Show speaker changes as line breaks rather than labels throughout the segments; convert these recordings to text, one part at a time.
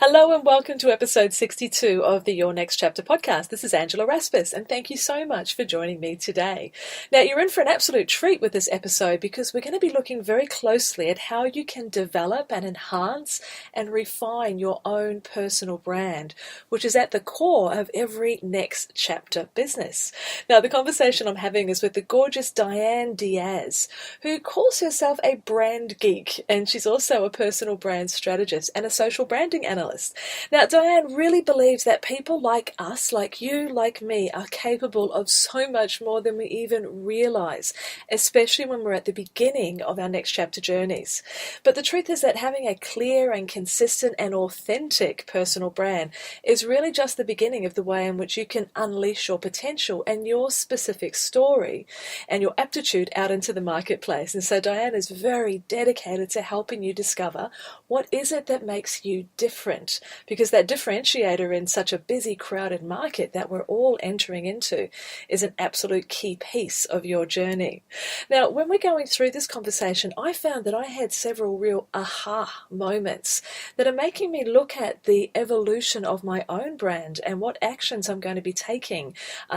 Hello and welcome to episode 62 of the Your Next Chapter podcast. This is Angela Raspis, and thank you so much for joining me today. Now, you're in for an absolute treat with this episode because we're going to be looking very closely at how you can develop and enhance and refine your own personal brand, which is at the core of every Next Chapter business. Now, the conversation I'm having is with the gorgeous Diane Diaz, who calls herself a brand geek, and she's also a personal brand strategist and a social branding analyst. Now, Diane really believes that people like us, like you, like me, are capable of so much more than we even realize, especially when we're at the beginning of our next chapter journeys. But the truth is that having a clear and consistent and authentic personal brand is really just the beginning of the way in which you can unleash your potential and your specific story and your aptitude out into the marketplace. And so Diane is very dedicated to helping you discover what is it that makes you different, because that differentiator in such a busy, crowded market that we're all entering into is an absolute key piece of your journey. Now, when we're going through this conversation, I found that I had several real aha moments that are making me look at the evolution of my own brand and what actions I'm going to be taking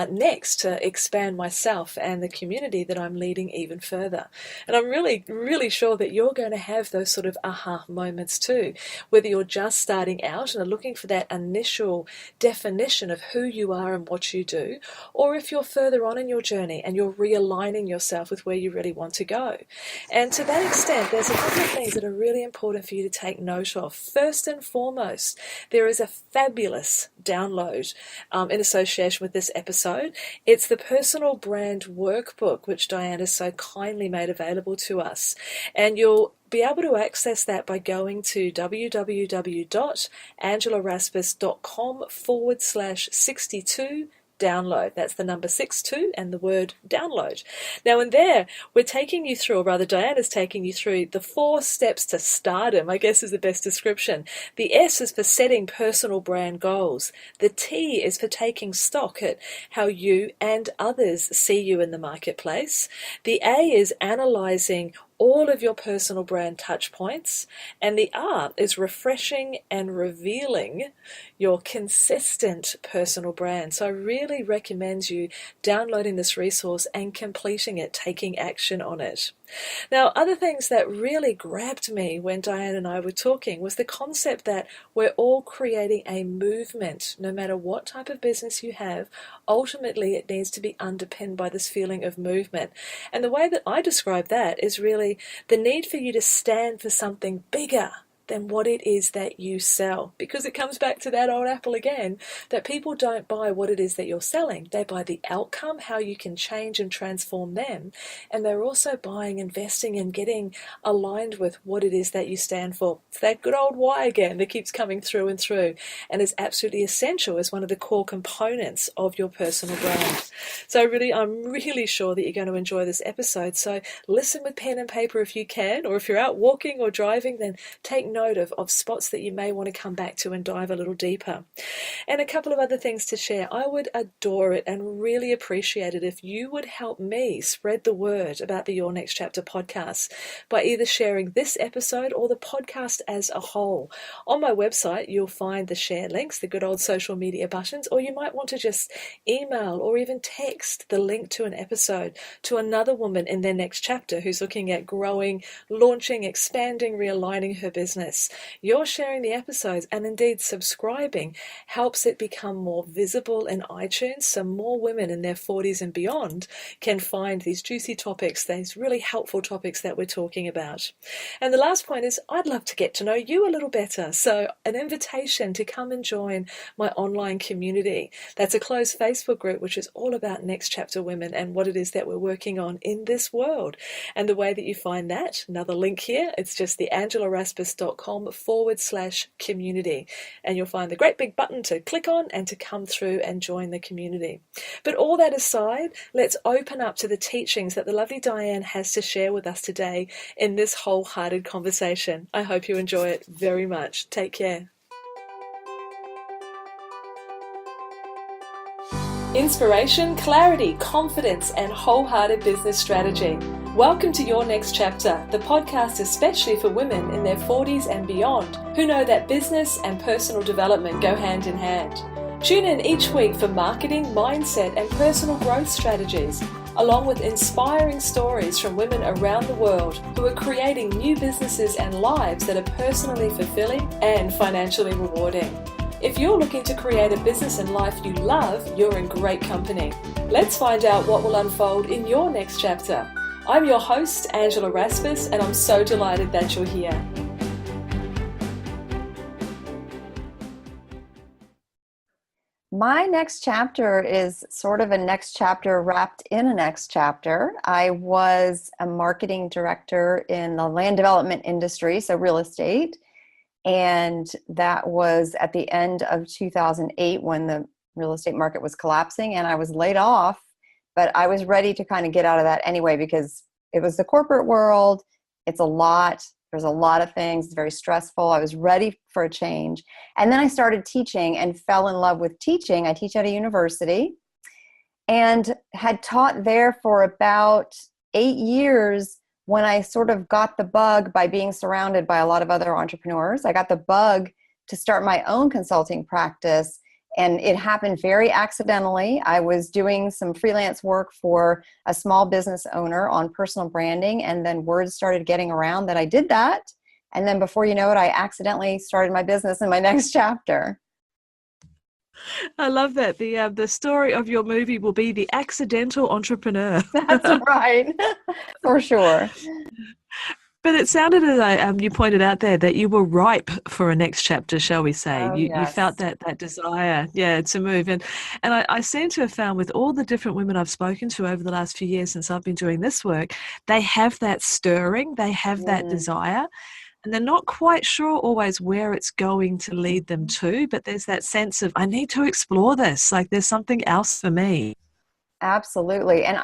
next to expand myself and the community that I'm leading even further. And I'm really, really sure that you're going to have those sort of aha moments too, whether you're just starting out and are looking for that initial definition of who you are and what you do, or if you're further on in your journey and you're realigning yourself with where you really want to go. And to that extent, there's a couple of things that are really important for you to take note of. First and foremost, there is a fabulous download in association with this episode. It's the Personal Brand Workbook, which Diane has so kindly made available to us. And you'll be able to access that by going to www.angelaraspis.com/62 download. That's the number 62 and the word download. Now in there, we're taking you through, or rather Diane is taking you through the 4 steps to stardom, I guess is the best description. The S is for setting personal brand goals. The T is for taking stock at how you and others see you in the marketplace. The A is analyzing all of your personal brand touch points, and the R is refreshing and revealing your consistent personal brand. So I really recommend you downloading this resource and completing it, taking action on it. Now, other things that really grabbed me when Diane and I were talking was the concept that we're all creating a movement. No matter what type of business you have, ultimately it needs to be underpinned by this feeling of movement. And the way that I describe that is really the need for you to stand for something bigger than what it is that you sell. Because it comes back to that old apple again, that people don't buy what it is that you're selling. They buy the outcome, how you can change and transform them. And they're also buying, investing, and getting aligned with what it is that you stand for. It's that good old why again that keeps coming through and through, and is absolutely essential as one of the core components of your personal brand. So I'm really sure that you're going to enjoy this episode. So listen with pen and paper if you can, or if you're out walking or driving, then take note of spots that you may want to come back to and dive a little deeper. And a couple of other things to share. I would adore it and really appreciate it if you would help me spread the word about the Your Next Chapter podcast by either sharing this episode or the podcast as a whole. On my website, you'll find the share links, the good old social media buttons, or you might want to just email or even text the link to an episode to another woman in their next chapter who's looking at growing, launching, expanding, realigning her business. You're sharing the episodes and indeed subscribing helps it become more visible in iTunes, so more women in their 40s and beyond can find these juicy topics, these really helpful topics that we're talking about. And the last point is I'd love to get to know you a little better. So an invitation to come and join my online community. That's a closed Facebook group which is all about Next Chapter Women and what it is that we're working on in this world. And the way that you find that, another link here, it's just the angelaraspis.com/community, and you'll find the great big button to click on and to come through and join the community. But all that aside, let's open up to the teachings that the lovely Diane has to share with us today in this wholehearted conversation. I hope you enjoy it very much. Take care. Inspiration, clarity, confidence, and wholehearted business strategy. Welcome to Your Next Chapter, the podcast especially for women in their 40s and beyond who know that business and personal development go hand in hand. Tune in each week for marketing, mindset, and personal growth strategies, along with inspiring stories from women around the world who are creating new businesses and lives that are personally fulfilling and financially rewarding. If you're looking to create a business and life you love, you're in great company. Let's find out what will unfold in your next chapter. I'm your host, Angela Rasmus, and I'm so delighted that you're here.
My next chapter is sort of a next chapter wrapped in a next chapter. I was a marketing director in the land development industry, so real estate. And that was at the end of 2008 when the real estate market was collapsing and I was laid off. But I was ready to kind of get out of that anyway because it was the corporate world. It's a lot. There's a lot of things. It's very stressful. I was ready for a change. And then I started teaching and fell in love with teaching. I teach at a university and had taught there for about 8 years when I sort of got the bug by being surrounded by a lot of other entrepreneurs. I got the bug to start my own consulting practice. And it happened very accidentally. I was doing some freelance work for a small business owner on personal branding, and then word started getting around that I did that. And then before you know it, I accidentally started my business in my next chapter.
I love that. The story of your movie will be The Accidental Entrepreneur.
That's right, for sure.
But it sounded as you pointed out there that you were ripe for a next chapter, shall we say.
Oh,
you
yes.
felt that desire, to move. And I seem to have found with all the different women I've spoken to over the last few years since I've been doing this work, they have that stirring, they have that desire, and they're not quite sure always where it's going to lead them to, but there's that sense of, I need to explore this, like there's something else for me.
Absolutely. And,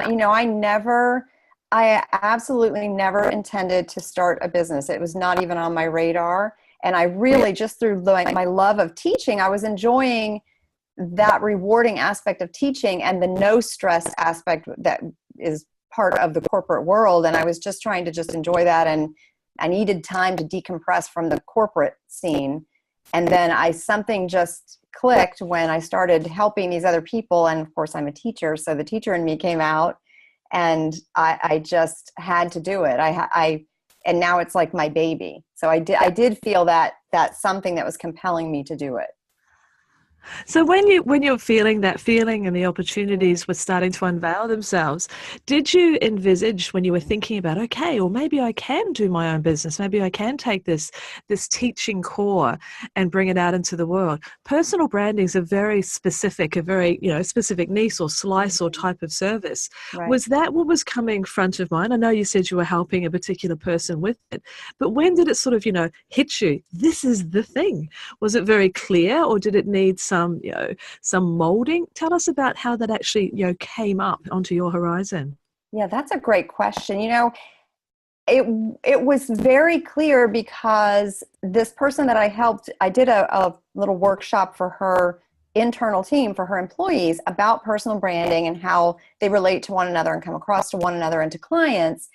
I absolutely never intended to start a business. It was not even on my radar. And I really, just through my love of teaching, I was enjoying that rewarding aspect of teaching and the no stress aspect that is part of the corporate world. And I was just trying to just enjoy that. And I needed time to decompress from the corporate scene. And then something just clicked when I started helping these other people. And of course, I'm a teacher. So the teacher in me came out. And I just had to do it. And now it's like my baby. So I did feel that something that was compelling me to do it.
So when you're feeling that feeling and the opportunities were starting to unveil themselves, did you envisage when you were thinking about, okay, or maybe I can do my own business, maybe I can take this teaching core and bring it out into the world? Personal branding is a very specific niche or slice or type of service.
Right.
Was that what was coming front of mind? I know you said you were helping a particular person with it, but when did it sort of, hit you? This is the thing. Was it very clear, or did it need some molding? Tell us about how that actually, came up onto your horizon.
Yeah, that's a great question. It was very clear because this person that I helped, I did a little workshop for her internal team, for her employees, about personal branding and how they relate to one another and come across to one another and to clients.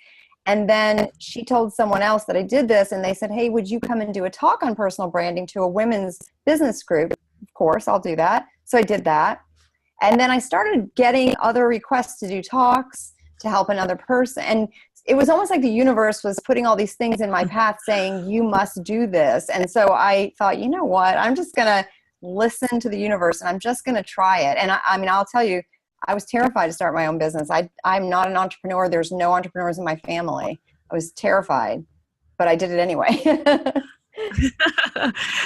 And then she told someone else that I did this, and they said, hey, would you come and do a talk on personal branding to a women's business group? Of course, I'll do that. So I did that. And then I started getting other requests to do talks to help another person. And it was almost like the universe was putting all these things in my path saying, you must do this. And so I thought, you know what, I'm just going to listen to the universe and I'm just going to try it. And I'll tell you, I was terrified to start my own business. I'm not an entrepreneur. There's no entrepreneurs in my family. I was terrified, but I did it anyway.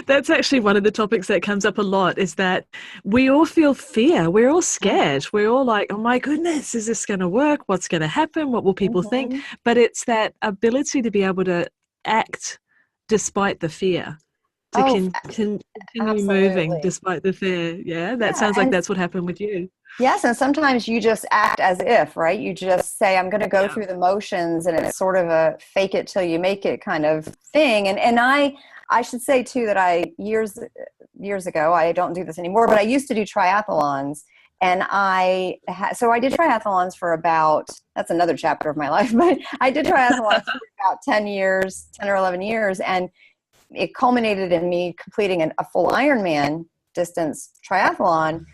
That's actually one of the topics that comes up a lot, is that we all feel fear. We're all scared. We're all like, oh my goodness, is this going to work? What's going to happen? What will people think? But it's that ability to be able to act despite the fear, to continue moving despite the fear. Yeah, that sounds like that's what happened with you.
Yes, and sometimes you just act as if, right? You just say, I'm going to go through the motions, and it's sort of a fake it till you make it kind of thing. And I should say too that years ago, I don't do this anymore, but I used to do triathlons. And so I did triathlons for that's another chapter of my life, but I did triathlons for about 10 or 11 years. And it culminated in me completing a full Ironman distance triathlon.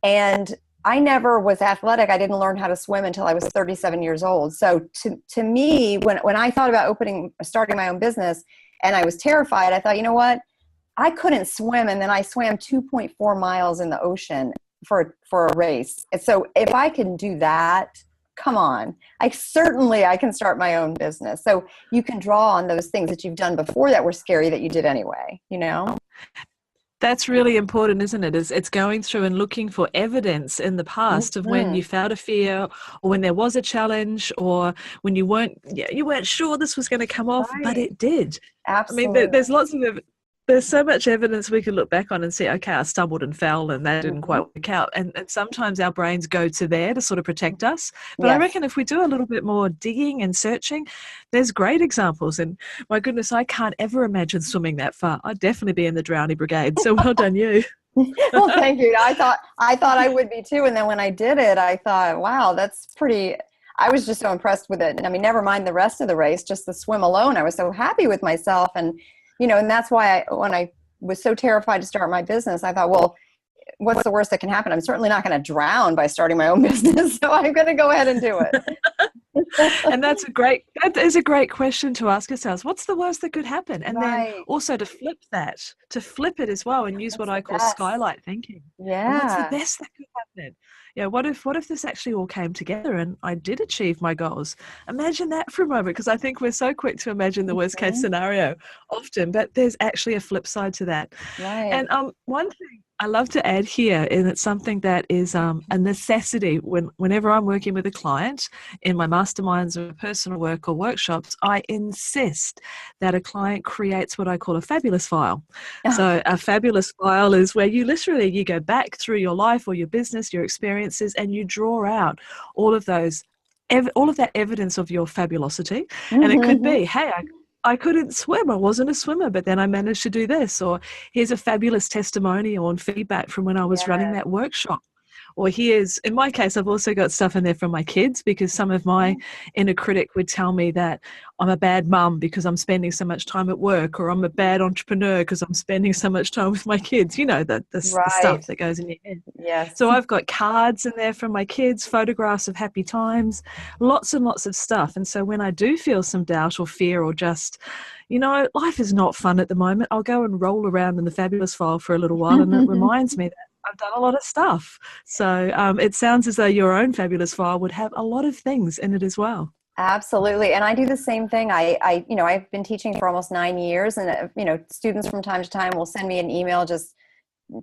And I never was athletic. I didn't learn how to swim until I was 37 years old. So to me, when I thought about starting my own business and I was terrified, I thought, you know what? I couldn't swim. And then I swam 2.4 miles in the ocean for a race. And so if I can do that, come on, I can start my own business. So you can draw on those things that you've done before that were scary that you did anyway, you know?
That's really important, isn't it? It's going through and looking for evidence in the past of when you felt a fear, or when there was a challenge, or when you weren't sure this was going to come off, but it did.
Absolutely.
I mean, there's so much evidence we can look back on and say, okay, I stumbled and fell and that didn't quite work out. And sometimes our brains go to there to sort of protect us. But I reckon if we do a little bit more digging and searching, there's great examples. And my goodness, I can't ever imagine swimming that far. I'd definitely be in the drowning brigade. So well done you.
Well, thank you. I thought I would be too. And then when I did it, I thought, wow, that's pretty. I was just so impressed with it. I mean, never mind the rest of the race, just the swim alone. I was so happy with myself. And and that's why when I was so terrified to start my business, I thought, well, what's the worst that can happen? I'm certainly not going to drown by starting my own business. So I'm going to go ahead and do it.
And that is a great question to ask ourselves. What's the worst that could happen? And then also to flip it as well and use what I call skylight thinking.
Yeah.
And what's the best that could happen? Yeah, what if this actually all came together and I did achieve my goals? Imagine that for a moment, because I think we're so quick to imagine the worst case scenario often, but there's actually a flip side to that.
Right.
And one thing I love to add here, and it's something that is a necessity whenever I'm working with a client in my masterminds or personal work or workshops, I insist that a client creates what I call a fabulous file. So a fabulous file is where you go back through your life or your business, your experiences, and you draw out all of that evidence of your fabulosity. And it could be, hey, I couldn't swim. I wasn't a swimmer, but then I managed to do this. Or here's a fabulous testimonial and feedback from when I was running that workshop. Or in my case, I've also got stuff in there from my kids, because some of my inner critic would tell me that I'm a bad mum because I'm spending so much time at work, or I'm a bad entrepreneur because I'm spending so much time with my kids, the stuff that goes in your head.
Yes.
So I've got cards in there from my kids, photographs of happy times, lots and lots of stuff. And so when I do feel some doubt or fear, or just, life is not fun at the moment, I'll go and roll around in the fabulous file for a little while, and it reminds me that I've done a lot of stuff. So it sounds as though your own fabulous file would have a lot of things in it as well.
Absolutely. And I do the same thing. I've been teaching for almost 9 years, and, students from time to time will send me an email just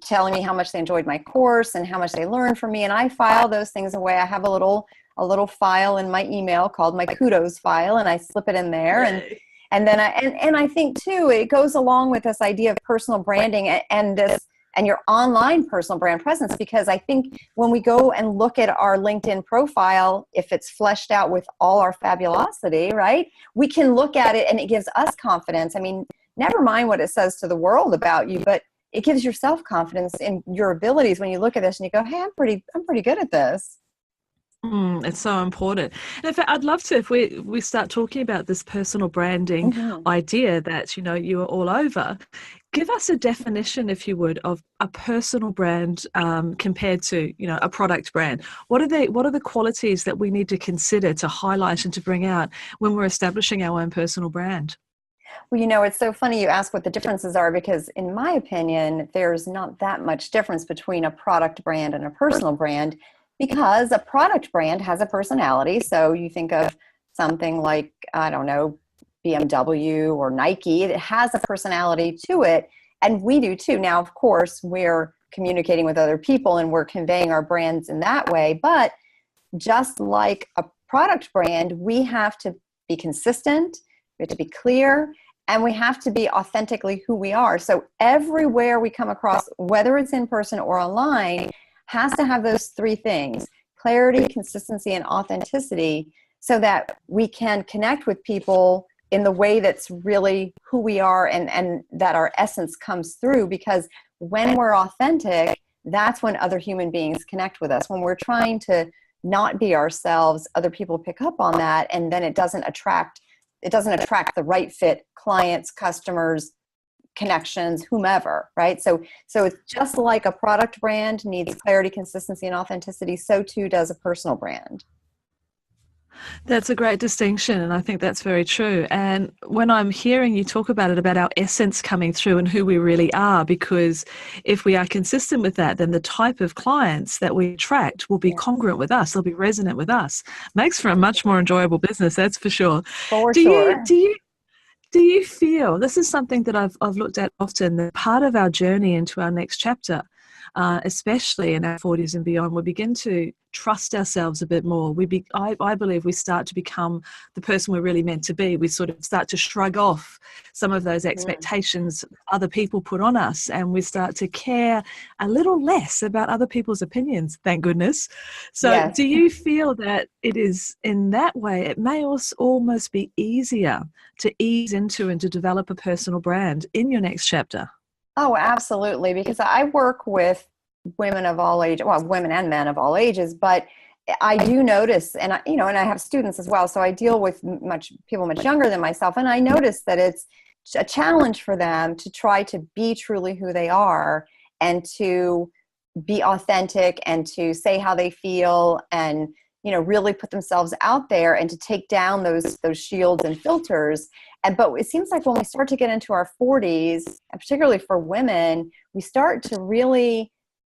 telling me how much they enjoyed my course and how much they learned from me. And I file those things away. I have a little file in my email called my kudos file, and I slip it in there. And then I think too, it goes along with this idea of personal branding and your online personal brand presence, because I think when we go and look at our LinkedIn profile, if it's fleshed out with all our fabulosity, right, we can look at it and it gives us confidence. I mean, never mind what it says to the world about you, but it gives your self-confidence in your abilities when you look at this and you go, hey, I'm pretty good at this.
It's so important. And in fact, I'd love to, if we start talking about this personal branding idea that, you are all over, give us a definition, if you would, of a personal brand compared to, a product brand. What are the qualities that we need to consider to highlight and to bring out when we're establishing our own personal brand?
Well, it's so funny you ask what the differences are, because in my opinion, there's not that much difference between a product brand and a personal brand, because a product brand has a personality. So you think of something like, I don't know, BMW or Nike, it has a personality to it. And we do too. Now, of course, we're communicating with other people and we're conveying our brands in that way. But just like a product brand, we have to be consistent, we have to be clear, and we have to be authentically who we are. So everywhere we come across, whether it's in person or online, has to have those three things: clarity, consistency, and authenticity, so that we can connect with people in the way that's really who we are, and that our essence comes through. Because when we're authentic, that's when other human beings connect with us. When we're trying to not be ourselves, other people pick up on that, and then it doesn't attract the right fit clients, customers, connections, whomever, right? So it's just like a product brand needs clarity, consistency, and authenticity, so too does a personal brand.
That's a great distinction, and I think that's very true. And when I'm hearing you talk about it, about our essence coming through and who we really are, because if we are consistent with that, then the type of clients that we attract will be congruent with us, they'll be resonant with us. Makes for a much more enjoyable business, that's for sure.
For
Do you
sure.
do you do you feel, this is something that I've looked at often, that part of our journey into our next chapter, especially in our 40s and beyond, we begin to trust ourselves a bit more. I believe we start to become the person we're really meant to be. We sort of start to shrug off some of those expectations other people put on us, and we start to care a little less about other people's opinions, thank goodness. So
Yes.
do you feel that it is in that way, it may also almost be easier to ease into and to develop a personal brand in your next chapter?
Oh, absolutely. Because I work with women of all ages, well, women and men of all ages, but I do notice, and and I have students as well, so I deal with people much younger than myself, and I notice that it's a challenge for them to try to be truly who they are and to be authentic and to say how they feel and really put themselves out there and to take down those shields and filters. But it seems like when we start to get into our 40s, and particularly for women, we start to really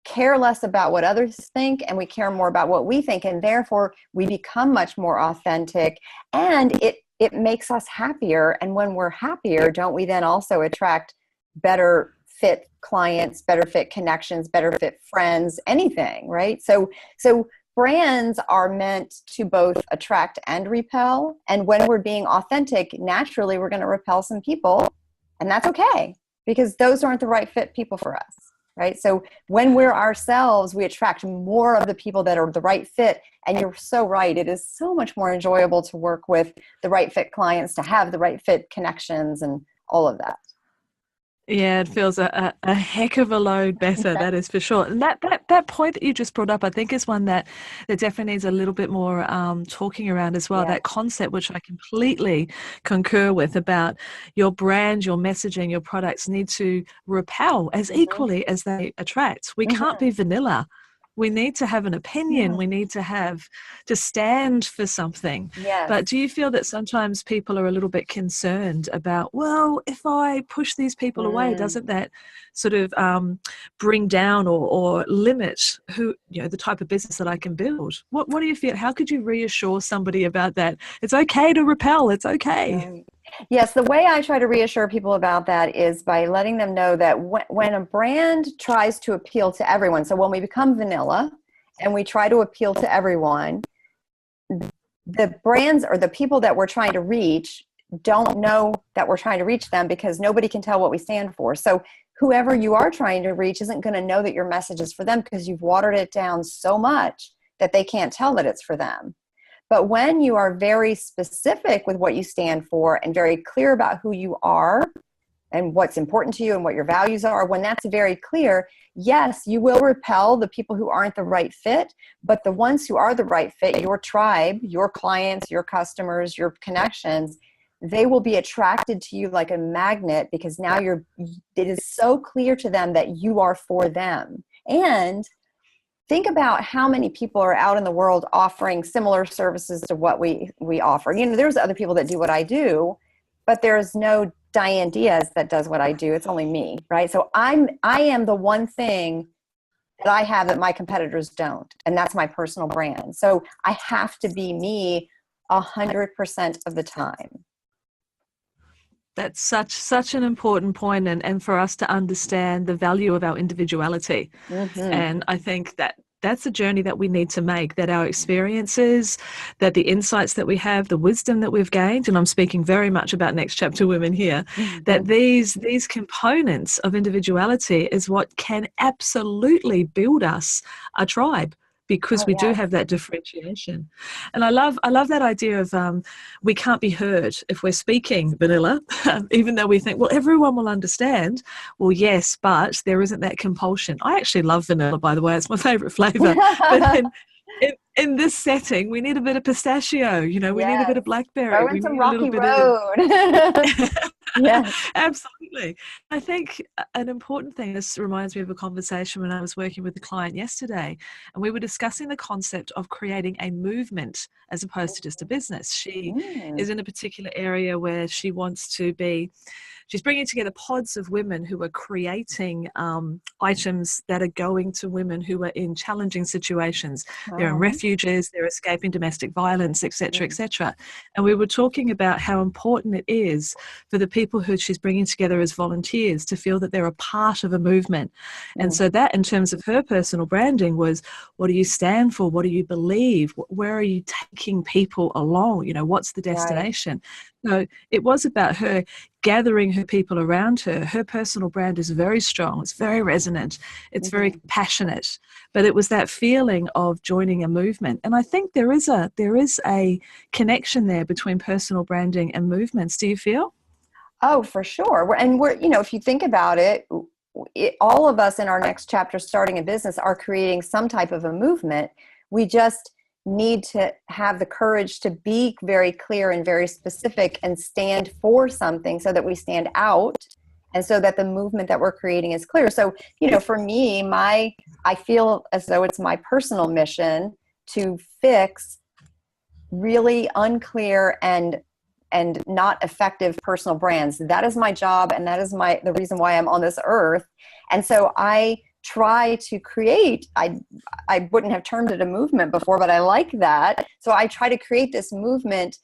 care less about what others think and we care more about what we think, and therefore we become much more authentic, and it makes us happier. And when we're happier, don't we then also attract better fit clients, better fit connections, better fit friends, anything, right? So brands are meant to both attract and repel. And when we're being authentic, naturally we're going to repel some people, and that's okay, because those aren't the right fit people for us, right? So when we're ourselves, we attract more of the people that are the right fit. And you're so right. It is so much more enjoyable to work with the right fit clients, to have the right fit connections and all of that.
Yeah, it feels a heck of a load better, that is for sure. And that point that you just brought up, I think, is one that definitely needs a little bit more talking around as well.
Yeah.
That concept, which I completely concur with, about your brand, your messaging, your products need to repel as equally as they attract. We can't be vanilla. We need to have an opinion. We need to stand for something.
Yes.
But do you feel that sometimes people are a little bit concerned about, well, if I push these people away, doesn't that sort of bring down or limit the type of business that I can build? What do you feel? How could you reassure somebody about that? It's okay to repel. It's okay.
Right. Yes, the way I try to reassure people about that is by letting them know that when a brand tries to appeal to everyone, so when we become vanilla and we try to appeal to everyone, the brands or the people that we're trying to reach don't know that we're trying to reach them, because nobody can tell what we stand for. So whoever you are trying to reach isn't going to know that your message is for them, because you've watered it down so much that they can't tell that it's for them. But when you are very specific with what you stand for and very clear about who you are and what's important to you and what your values are, when that's very clear, yes, you will repel the people who aren't the right fit, but the ones who are the right fit, your tribe, your clients, your customers, your connections, they will be attracted to you like a magnet, because now it is so clear to them that you are for them. And think about how many people are out in the world offering similar services to what we offer. There's other people that do what I do, but there's no Diane Diaz that does what I do. It's only me, right? So I am the one thing that I have that my competitors don't, and that's my personal brand. So I have to be me 100% of the time.
That's such an important point, and for us to understand the value of our individuality. And I think that's a journey that we need to make, that our experiences, that the insights that we have, the wisdom that we've gained, and I'm speaking very much about Next Chapter Women here, that these components of individuality is what can absolutely build us a tribe. because
Oh,
we do
yes.
have that differentiation. And I love that idea of we can't be heard if we're speaking vanilla, even though we think, well, everyone will understand. Well, yes, but there isn't that compulsion. I actually love vanilla, by the way. It's my favorite flavor. But in this setting, we need a bit of pistachio, we need a
Yes.
bit of blackberry,
Throw in
we
some
need a little
Rocky
bit of
Road. Yes.
absolutely. I think an important thing, this reminds me of a conversation when I was working with a client yesterday, and we were discussing the concept of creating a movement as opposed to just a business. She
Mm.
is in a particular area where she wants to be. She's bringing together pods of women who are creating items that are going to women who are in challenging situations. They're in
Uh-huh.
refuges, they're escaping domestic violence, etc.,
Mm.
etc. And we were talking about how important it is for the people who she's bringing together as volunteers to feel that they're a part of a movement. And
Mm.
so that, in terms of her personal branding, was, what do you stand for? What do you believe? Where are you taking people along? What's the
Right.
destination? So it was about her gathering her people around her. Her personal brand is very strong. It's very resonant. It's very
Mhm.
passionate. But it was that feeling of joining a movement. And I think there is a connection there between personal branding and movements. Do you feel?
Oh, for sure. If you think about it, all of us in our next chapter starting a business are creating some type of a movement. We just need to have the courage to be very clear and very specific and stand for something so that we stand out and so that the movement that we're creating is clear. So, for me, I feel as though it's my personal mission to fix really unclear and not effective personal brands. That is my job, and that is the reason why I'm on this earth. And so I try to create, I wouldn't have termed it a movement before, but I like that. So I try to create this movement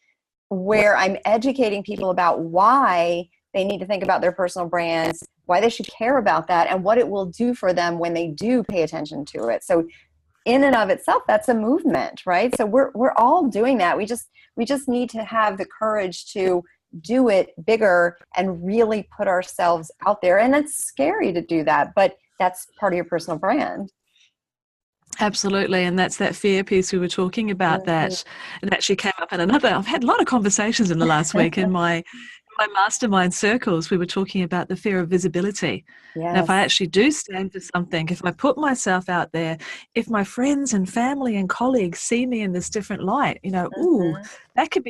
where I'm educating people about why they need to think about their personal brands, why they should care about that, and what it will do for them when they do pay attention to it. So in and of itself, that's a movement, right? So we're all doing that. We just need to have the courage to do it bigger and really put ourselves out there. And it's scary to do that, but that's part of your personal brand.
Absolutely, and that's that fear piece we were talking about.
Mhm.
That it actually came up in another. I've had a lot of conversations in the last week in my mastermind circles. We were talking about the fear of visibility. Now, if I
Yes.
actually do stand for something, if I put myself out there, if my friends and family and colleagues see me in this different light, ooh,
Mhm.
that could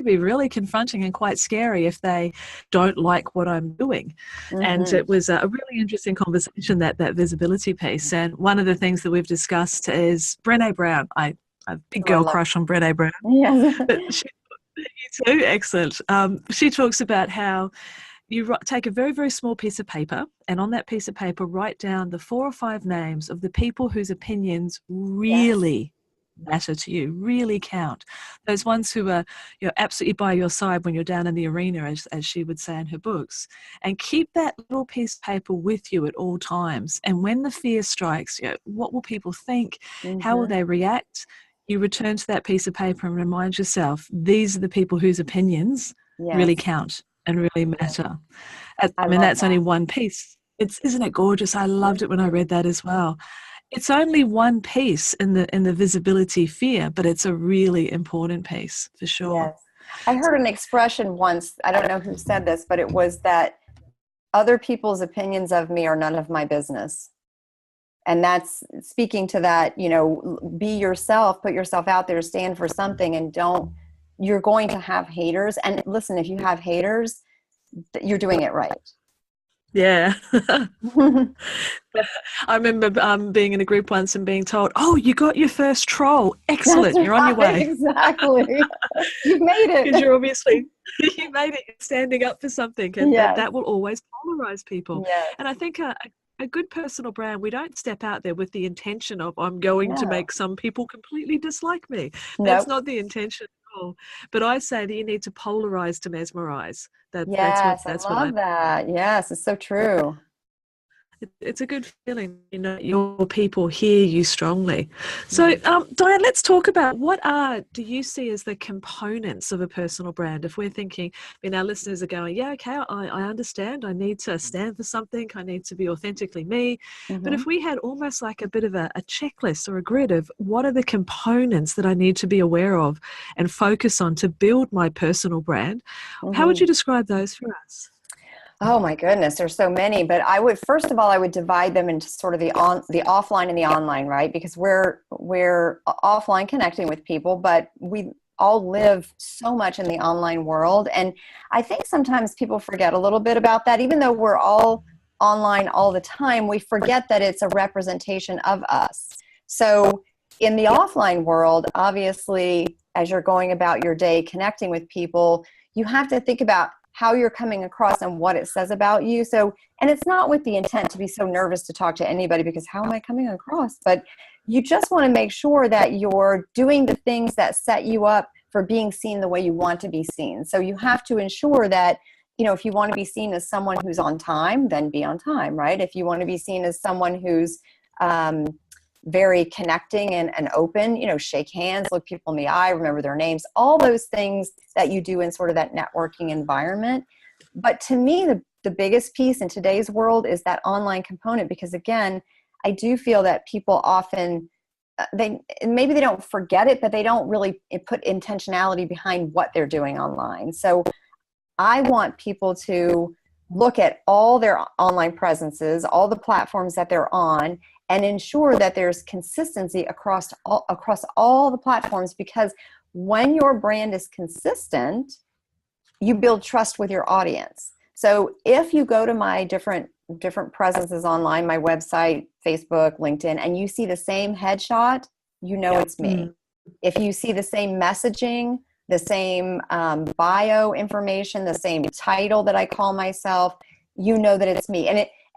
be really confronting and quite scary if they don't like what I'm doing. And
Mhm.
it was a really interesting conversation, that visibility piece. And one of the things that we've discussed is Brené Brown. I have a big
Oh, I
girl
love.
crush on Brené Brown,
Yes.
but you too, excellent. She talks about how you take a very, very small piece of paper, and on that piece of paper, write down the 4 or 5 names of the people whose opinions
Yes.
really matter to you, really count. Those ones who are absolutely by your side when you're down in the arena, as she would say in her books. And keep that little piece of paper with you at all times. And when the fear strikes, what will people think? How will
Mhm.
they react? You return to that piece of paper and remind yourself, these are the people whose opinions really
Yes.
count and really matter. I
I
mean,
love
that's only
that.
one piece. Isn't it gorgeous? I loved it when I
Mhm.
read that as well. It's only one piece in the visibility fear, but it's a really important piece for sure.
Yes. I heard an expression once, I don't know who said this, but it was that other people's opinions of me are none of my business. And that's speaking to that, be yourself, put yourself out there, stand for something, and you're going to have haters. And listen, if you have haters, you're doing it right.
Yeah. I remember being in a group once and being told, "Oh, you got your first troll.
That's
Excellent. You're on your
right,
way."
exactly. You've made
Because
it.
you're obviously you made it. You're standing up for something, and that
Yes,
that will always polarize people.
yes,
And I think a good personal brand, we don't step out there with the intention of, I'm going to
no,
make some people completely dislike me. That's
nope,
not the intention at all. But I say that you need to polarize to mesmerize. That's what
yes, I
that's what I.
love that. Yes, it's so true.
It's a good feeling, your people hear you strongly. So, Diane, let's talk about do you see as the components of a personal brand? If we're thinking, our listeners are going, yeah, okay, I understand. I need to stand for something. I need to be authentically me. But
Mm-hmm.
if we had almost like a bit of a checklist or a grid of what are the components that I need to be aware of and focus on to build my personal brand, how would
Mm-hmm.
you describe those for us?
Oh my goodness, there's so many, but I would first of all I would divide them into sort of the offline and the online, right? Because we're offline connecting with people, but we all live so much in the online world, and I think sometimes people forget a little bit about that. Even though we're all online all the time, we forget that it's a representation of us. So in the offline world, obviously, as you're going about your day connecting with people, you have to think about how you're coming across and what it says about you. So, and it's not with the intent to be so nervous to talk to anybody because how am I coming across? But you just want to make sure that you're doing the things that set you up for being seen the way you want to be seen. So you have to ensure that, if you want to be seen as someone who's on time, then be on time, right? If you want to be seen as someone who's very connecting and open, shake hands, look people in the eye, remember their names, all those things that you do in sort of that networking environment. But to me, the biggest piece in today's world is that online component, because again, I do feel that people often, maybe they don't forget it, but they don't really put intentionality behind what they're doing online. So I want people to look at all their online presences, all the platforms that they're on, and ensure that there's consistency across all the platforms, because when your brand is consistent, you build trust with your audience. So if you go to my different presences online, my website, Facebook, LinkedIn, and you see the same headshot, it's me. If you see the same messaging, the same bio information, the same title that I call myself, that it's me.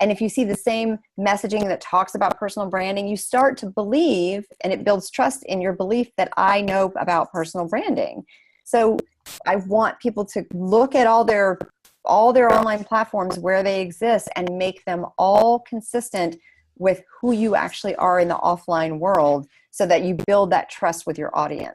And if you see the same messaging that talks about personal branding, you start to believe, and it builds trust in your belief that I know about personal branding. So I want people to look at all their online platforms where they exist and make them all consistent with who you actually are in the offline world, so that you build that trust with your audience.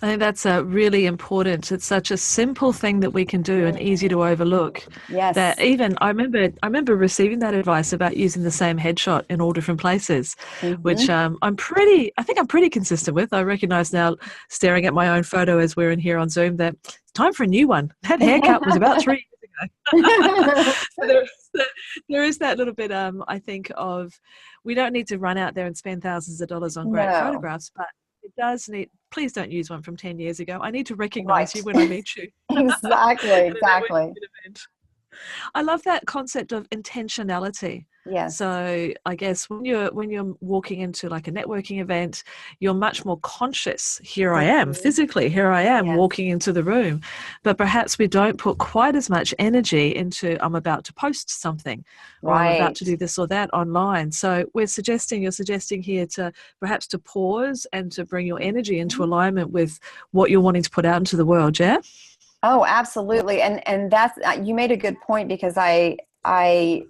I think that's really important. It's such a simple thing that we can do and easy to overlook.
Yes.
That even I remember receiving that advice about using the same headshot in all different places, which I think I'm pretty consistent with. I recognize now, staring at my own photo as we're in here on Zoom, that it's time for a new one. That haircut was about 3 years ago. So there is that little bit, I think, of we don't need to run out there and spend thousands of dollars on great
No.
photographs, but it does need, please don't use one from 10 years ago. I need to recognize you when I meet you.
Exactly.
I love that concept of intentionality.
Yes.
So I guess when you're walking into like a networking event, you're much more conscious. Here I am, physically, here I am walking into the room. But perhaps we don't put quite as much energy into I'm about to post something or I'm about to do this or that online. So you're suggesting here to perhaps to pause and to bring your energy into alignment with what you're wanting to put out into the world, yeah?
Oh, absolutely. And that's, you made a good point, because I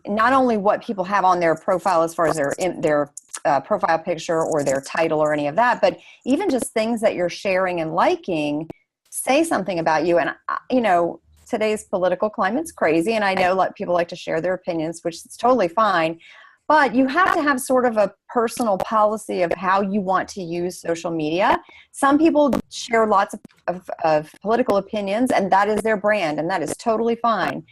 not only what people have on their profile as far as their profile picture or their title or any of that, but even just things that you're sharing and liking say something about you. And today's political climate's crazy, and I know people like to share their opinions, which is totally fine. But you have to have sort of a personal policy of how you want to use social media. Some people share lots of political opinions, and that is their brand, and that is totally fine.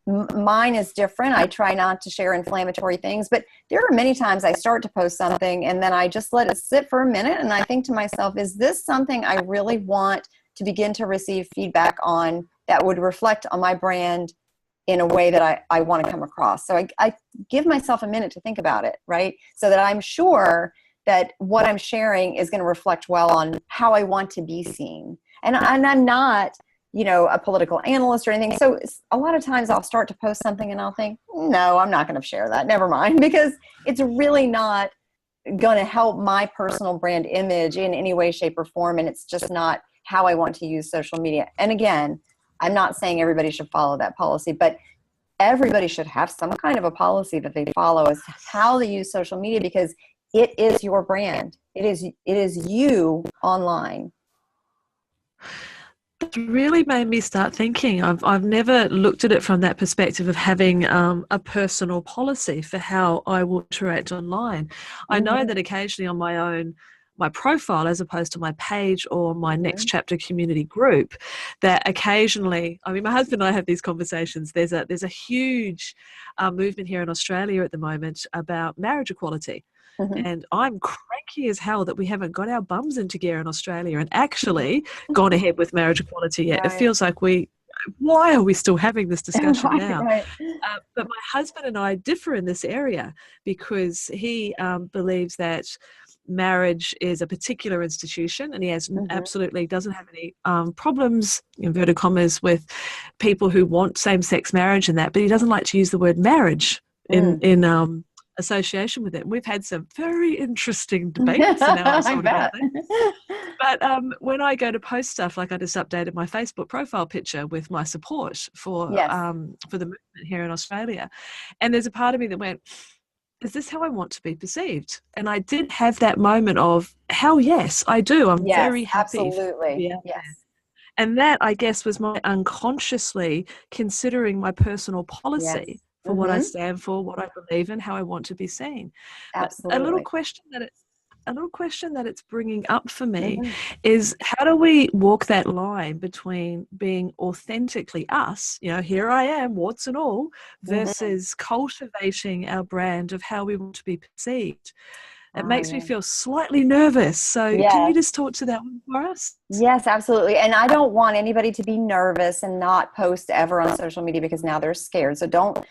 Mine is different. I try not to share inflammatory things, but there are many times I start to post something and then I just let it sit for a minute, and I think to myself, is this something I really want to begin to receive feedback on that would reflect on my brand in a way that I want to come across? So I give myself a minute to think about it, right? So that I'm sure that what I'm sharing is going to reflect well on how I want to be seen. And I'm not, a political analyst or anything. So a lot of times I'll start to post something and I'll think, no, I'm not going to share that. Never mind, because it's really not going to help my personal brand image in any way, shape, or form. And it's just not how I want to use social media. And again, I'm not saying everybody should follow that policy, but everybody should have some kind of a policy that they follow as to how they use social media, because it is your brand. It is you online.
It's really made me start thinking. I've never looked at it from that perspective of having a personal policy for how I will interact online. I know that occasionally on my profile, as opposed to my page or my Next Chapter community group, that occasionally, I mean, my husband and I have these conversations. There's a huge movement here in Australia at the moment about marriage equality. And I'm cranky as hell that we haven't got our bums into gear in Australia and actually gone ahead with marriage equality yet. It feels like why are we still having this discussion now? But my husband and I differ in this area, because he believes that marriage is a particular institution, and he absolutely doesn't have any problems, inverted commas, with people who want same-sex marriage and that, but he doesn't like to use the word marriage in association with it. We've had some very interesting debates in our household about that. But when I go to post stuff, like I just updated my Facebook profile picture with my support for the movement here in Australia, and there's a part of me that went, is this how I want to be perceived? And I did have that moment of, hell yes, I do. I'm very happy.
Absolutely. Yes.
And that, I guess, was my unconsciously considering my personal policy for what I stand for, what I believe in, how I want to be seen.
Absolutely.
A little question that it's bringing up for me is, how do we walk that line between being authentically us, here I am, warts and all, versus cultivating our brand of how we want to be perceived? It makes me feel slightly nervous. So can you just talk to that one for us?
Yes, absolutely. And I don't want anybody to be nervous and not post ever on social media because now they're scared. So don't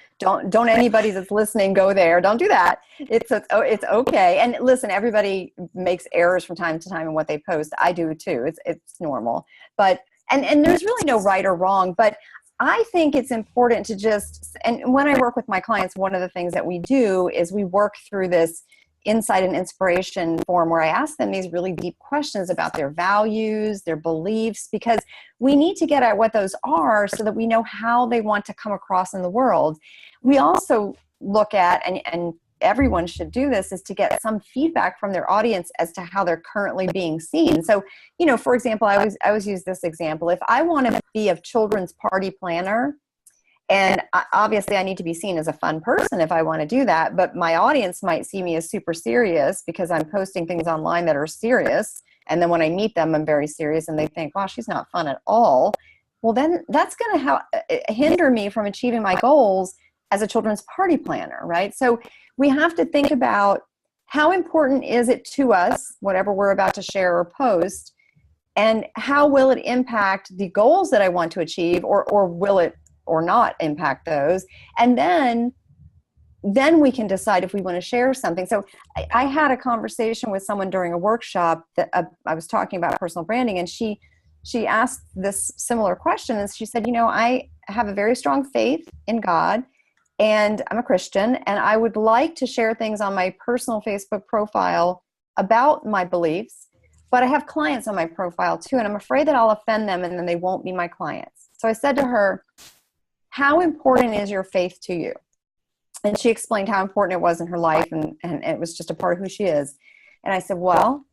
anybody that's listening go there. Don't do that. It's okay. And listen, everybody makes errors from time to time in what they post. I do too. It's normal. But and there's really no right or wrong, but I think it's important to just, and when I work with my clients, one of the things that we do is we work through this insight and inspiration form where I ask them these really deep questions about their values, their beliefs, because we need to get at what those are so that we know how they want to come across in the world. We also look at, and everyone should do this, is to get some feedback from their audience as to how they're currently being seen. So, for example, I always use this example. If I want to be a children's party planner, and obviously I need to be seen as a fun person if I want to do that, but my audience might see me as super serious because I'm posting things online that are serious. And then when I meet them, I'm very serious and they think, wow, she's not fun at all. Well, then that's going to hinder me from achieving my goals as a children's party planner, right? So we have to think about how important is it to us, whatever we're about to share or post, and how will it impact the goals that I want to achieve, or will it or not impact those? And then we can decide if we want to share something. So I had a conversation with someone during a workshop that I was talking about personal branding, and she asked this similar question, and she said, I have a very strong faith in God, and I'm a Christian, and I would like to share things on my personal Facebook profile about my beliefs, but I have clients on my profile too, and I'm afraid that I'll offend them and then they won't be my clients. So I said to her, how important is your faith to you? And she explained how important it was in her life, and it was just a part of who she is. And I said, well,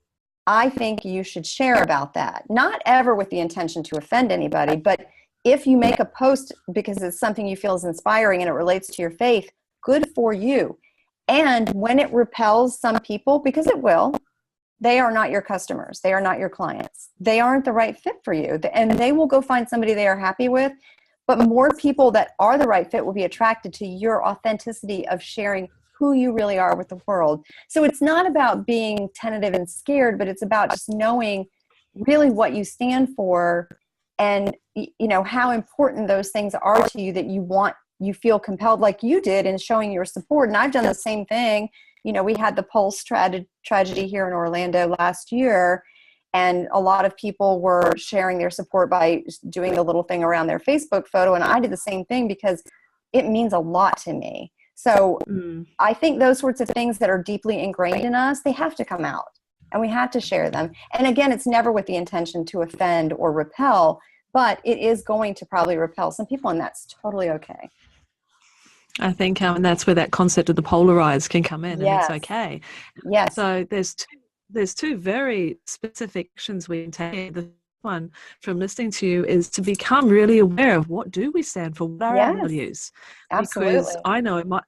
I think you should share about that. Not ever with the intention to offend anybody, but if you make a post because it's something you feel is inspiring and it relates to your faith, good for you. And when it repels some people, because it will, they are not your customers. They are not your clients. They aren't the right fit for you. And they will go find somebody they are happy with. But more people that are the right fit will be attracted to your authenticity of sharing who you really are with the world. So it's not about being tentative and scared, but it's about just knowing really what you stand for, and how important those things are to you, that you feel compelled, like you did, in showing your support. And I've done the same thing. We had the Pulse tragedy here in Orlando last year, and a lot of people were sharing their support by doing the little thing around their Facebook photo. And I did the same thing because it means a lot to me. So I think those sorts of things that are deeply ingrained in us, they have to come out, and we have to share them. And again, it's never with the intention to offend or repel, but it is going to probably repel some people, and that's totally okay.
I think, and that's where that concept of the polarized can come in, and it's
Yes.
okay.
Yes.
So there's two very specific actions we can take. The one from listening to you is to become really aware of what do we stand for, what are our
Yes.
values, because
Absolutely.
I know it might.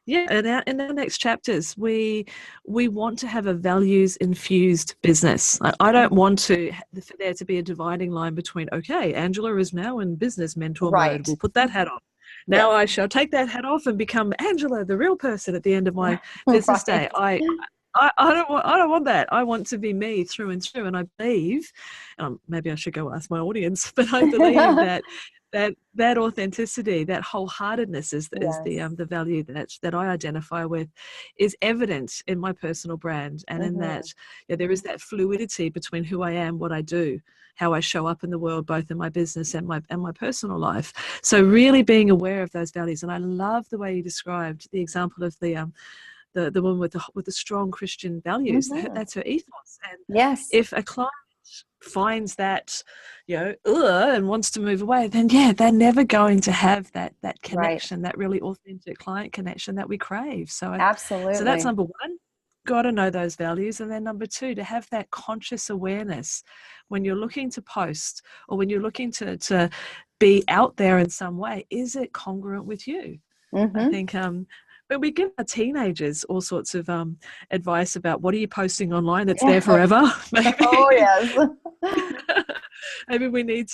Yeah, in our next chapters, we want to have a values infused business. I don't want for there to be a dividing line between, okay, Angela is now in business mentor mode.
Right.
We'll put that hat on. Now
Yes.
I shall take that hat off and become Angela, the real person, at the end of my business day.
Right.
I don't want that. I want to be me through and through. And I believe, maybe I should go ask my audience, but I believe that authenticity, that wholeheartedness is
Yes.
the value that I identify with, is evident in my personal brand, and in
Hmm.
that, yeah, there is that fluidity between who I am, what I do, how I show up in the world, both in my business and my personal life. So really being aware of those values. And I love the way you described the example of the woman with the strong Christian values.
Hmm.
That's her ethos. And
Yes.
if a client finds that, and wants to move away, then yeah, they're never going to have that
Right.
connection, that really authentic client connection that we crave. So that's
Absolutely.
number one. Got to know those values. And then number two, to have that conscious awareness when you're looking to post, or when you're looking to be out there in some way, is it congruent with you? I
Hmm.
think when we give our teenagers all sorts of advice about what are you posting online that's there forever,
Oh,
maybe
yes.
maybe we need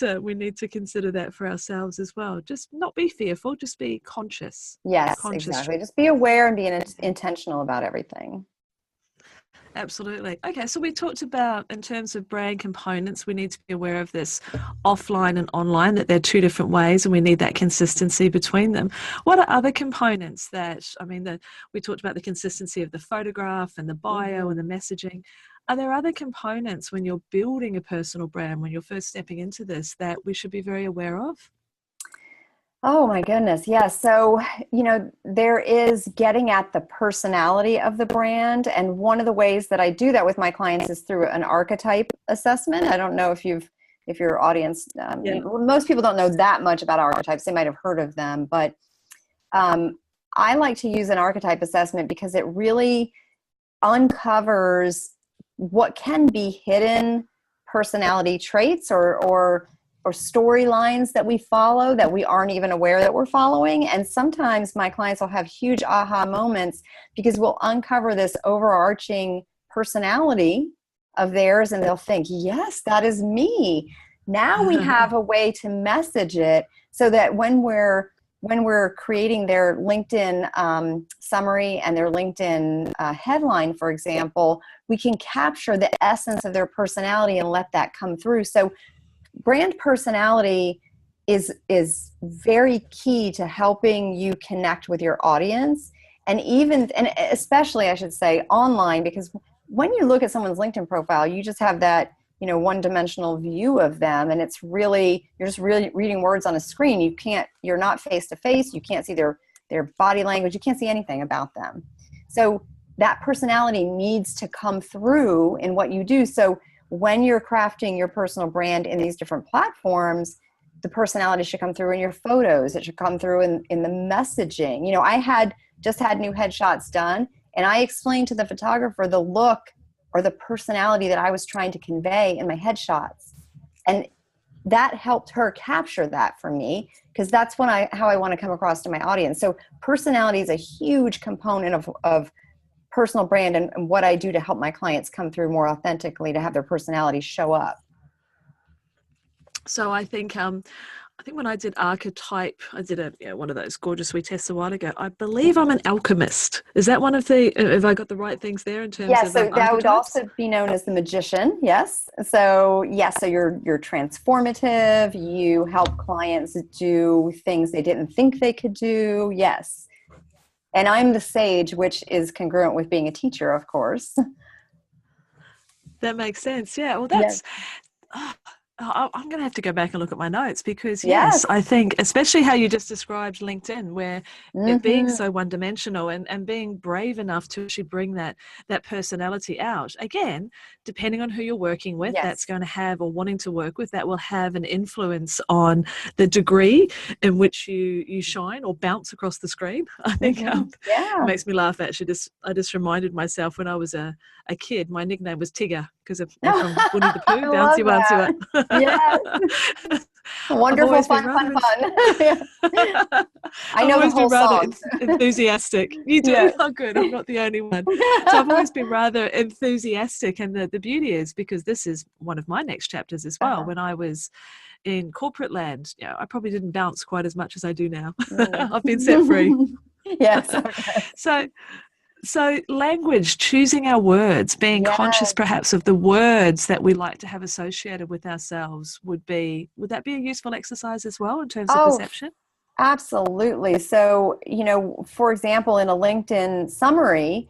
to consider that for ourselves as well. Just not be fearful, just be conscious.
Yes,
Conscious.
exactly. Just be aware and be intentional about everything.
Absolutely. Okay, so we talked about, in terms of brand components, we need to be aware of this offline and online, that they're two different ways, and we need that consistency between them. What are other components we talked about the consistency of the photograph and the bio and
Hmm.
the messaging. Are there other components when you're building a personal brand, when you're first stepping into this, that we should be very aware of?
Oh my goodness. Yes. So, there is getting at the personality of the brand. And one of the ways that I do that with my clients is through an archetype assessment. I don't know if your audience,
Yeah.
most people don't know that much about archetypes. They might have heard of them, but I like to use an archetype assessment because it really uncovers what can be hidden personality traits or storylines that we follow that we aren't even aware that we're following. And sometimes my clients will have huge aha moments because we'll uncover this overarching personality of theirs, and they'll think, yes, that is me. Now we have a way to message it so that when we're creating their LinkedIn summary and their LinkedIn headline, for example, we can capture the essence of their personality and let that come through. So brand personality is very key to helping you connect with your audience, and especially, I should say, online, because when you look at someone's LinkedIn profile, you just have that one-dimensional view of them, and you're just really reading words on a screen. You're not face to face. You can't see their body language. You can't see anything about them. So that personality needs to come through in what you do. So when you're crafting your personal brand in these different platforms, the personality should come through in your photos. It should come through in the messaging. I just had new headshots done, and I explained to the photographer the look or the personality that I was trying to convey in my headshots. And that helped her capture that for me, because that's how I want to come across to my audience. So personality is a huge component of personal brand, and what I do to help my clients come through more authentically, to have their personality show up.
So I think when I did archetype, I did one of those gorgeous we tests a while ago. I believe I'm an alchemist. Is that one of the? Have I got the right things there in terms
Yes,
of
so that would
archetypes?
also be known as the magician. Yes. So yes, so you're transformative. You help clients do things they didn't think they could do. Yes. And I'm the sage, which is congruent with being a teacher, of course.
That makes sense. Yeah. Well,
Yes.
ah, I'm going to have to go back and look at my notes because,
Yes.
yes, I think especially how you just described LinkedIn, where it being
Mm-hmm.
so one-dimensional and being brave enough to actually bring that personality out. Again, depending on who you're working with, that's
Yes.
going to have, or wanting to work with, that will have an influence on the degree in which you shine or bounce across the screen. I think
Mm-hmm.
it
Yeah.
makes me laugh, actually. I just reminded myself when I was a kid, my nickname was Tigger because of from Winnie the Pooh,
I
bouncy
love
bouncy
that. Yes.
I've
Wonderful,
always been
fun,
rather
fun, fun. I
I've
know the
always been
whole
rather
song.
enthusiastic. You do?
Yes.
Oh, good. I'm not the only one. So I've always been rather enthusiastic. And the beauty is, because this is one of my next chapters as well,
Uh-huh.
when I was in corporate land, I probably didn't bounce quite as much as I do now. I've been set free.
Mm. Yes. Okay.
So So, language, choosing our words, being conscious
Yes.
perhaps of the words that we like to have associated with ourselves would that be a useful exercise as well in terms of
Oh,
perception?
absolutely. So, for example, in a LinkedIn summary,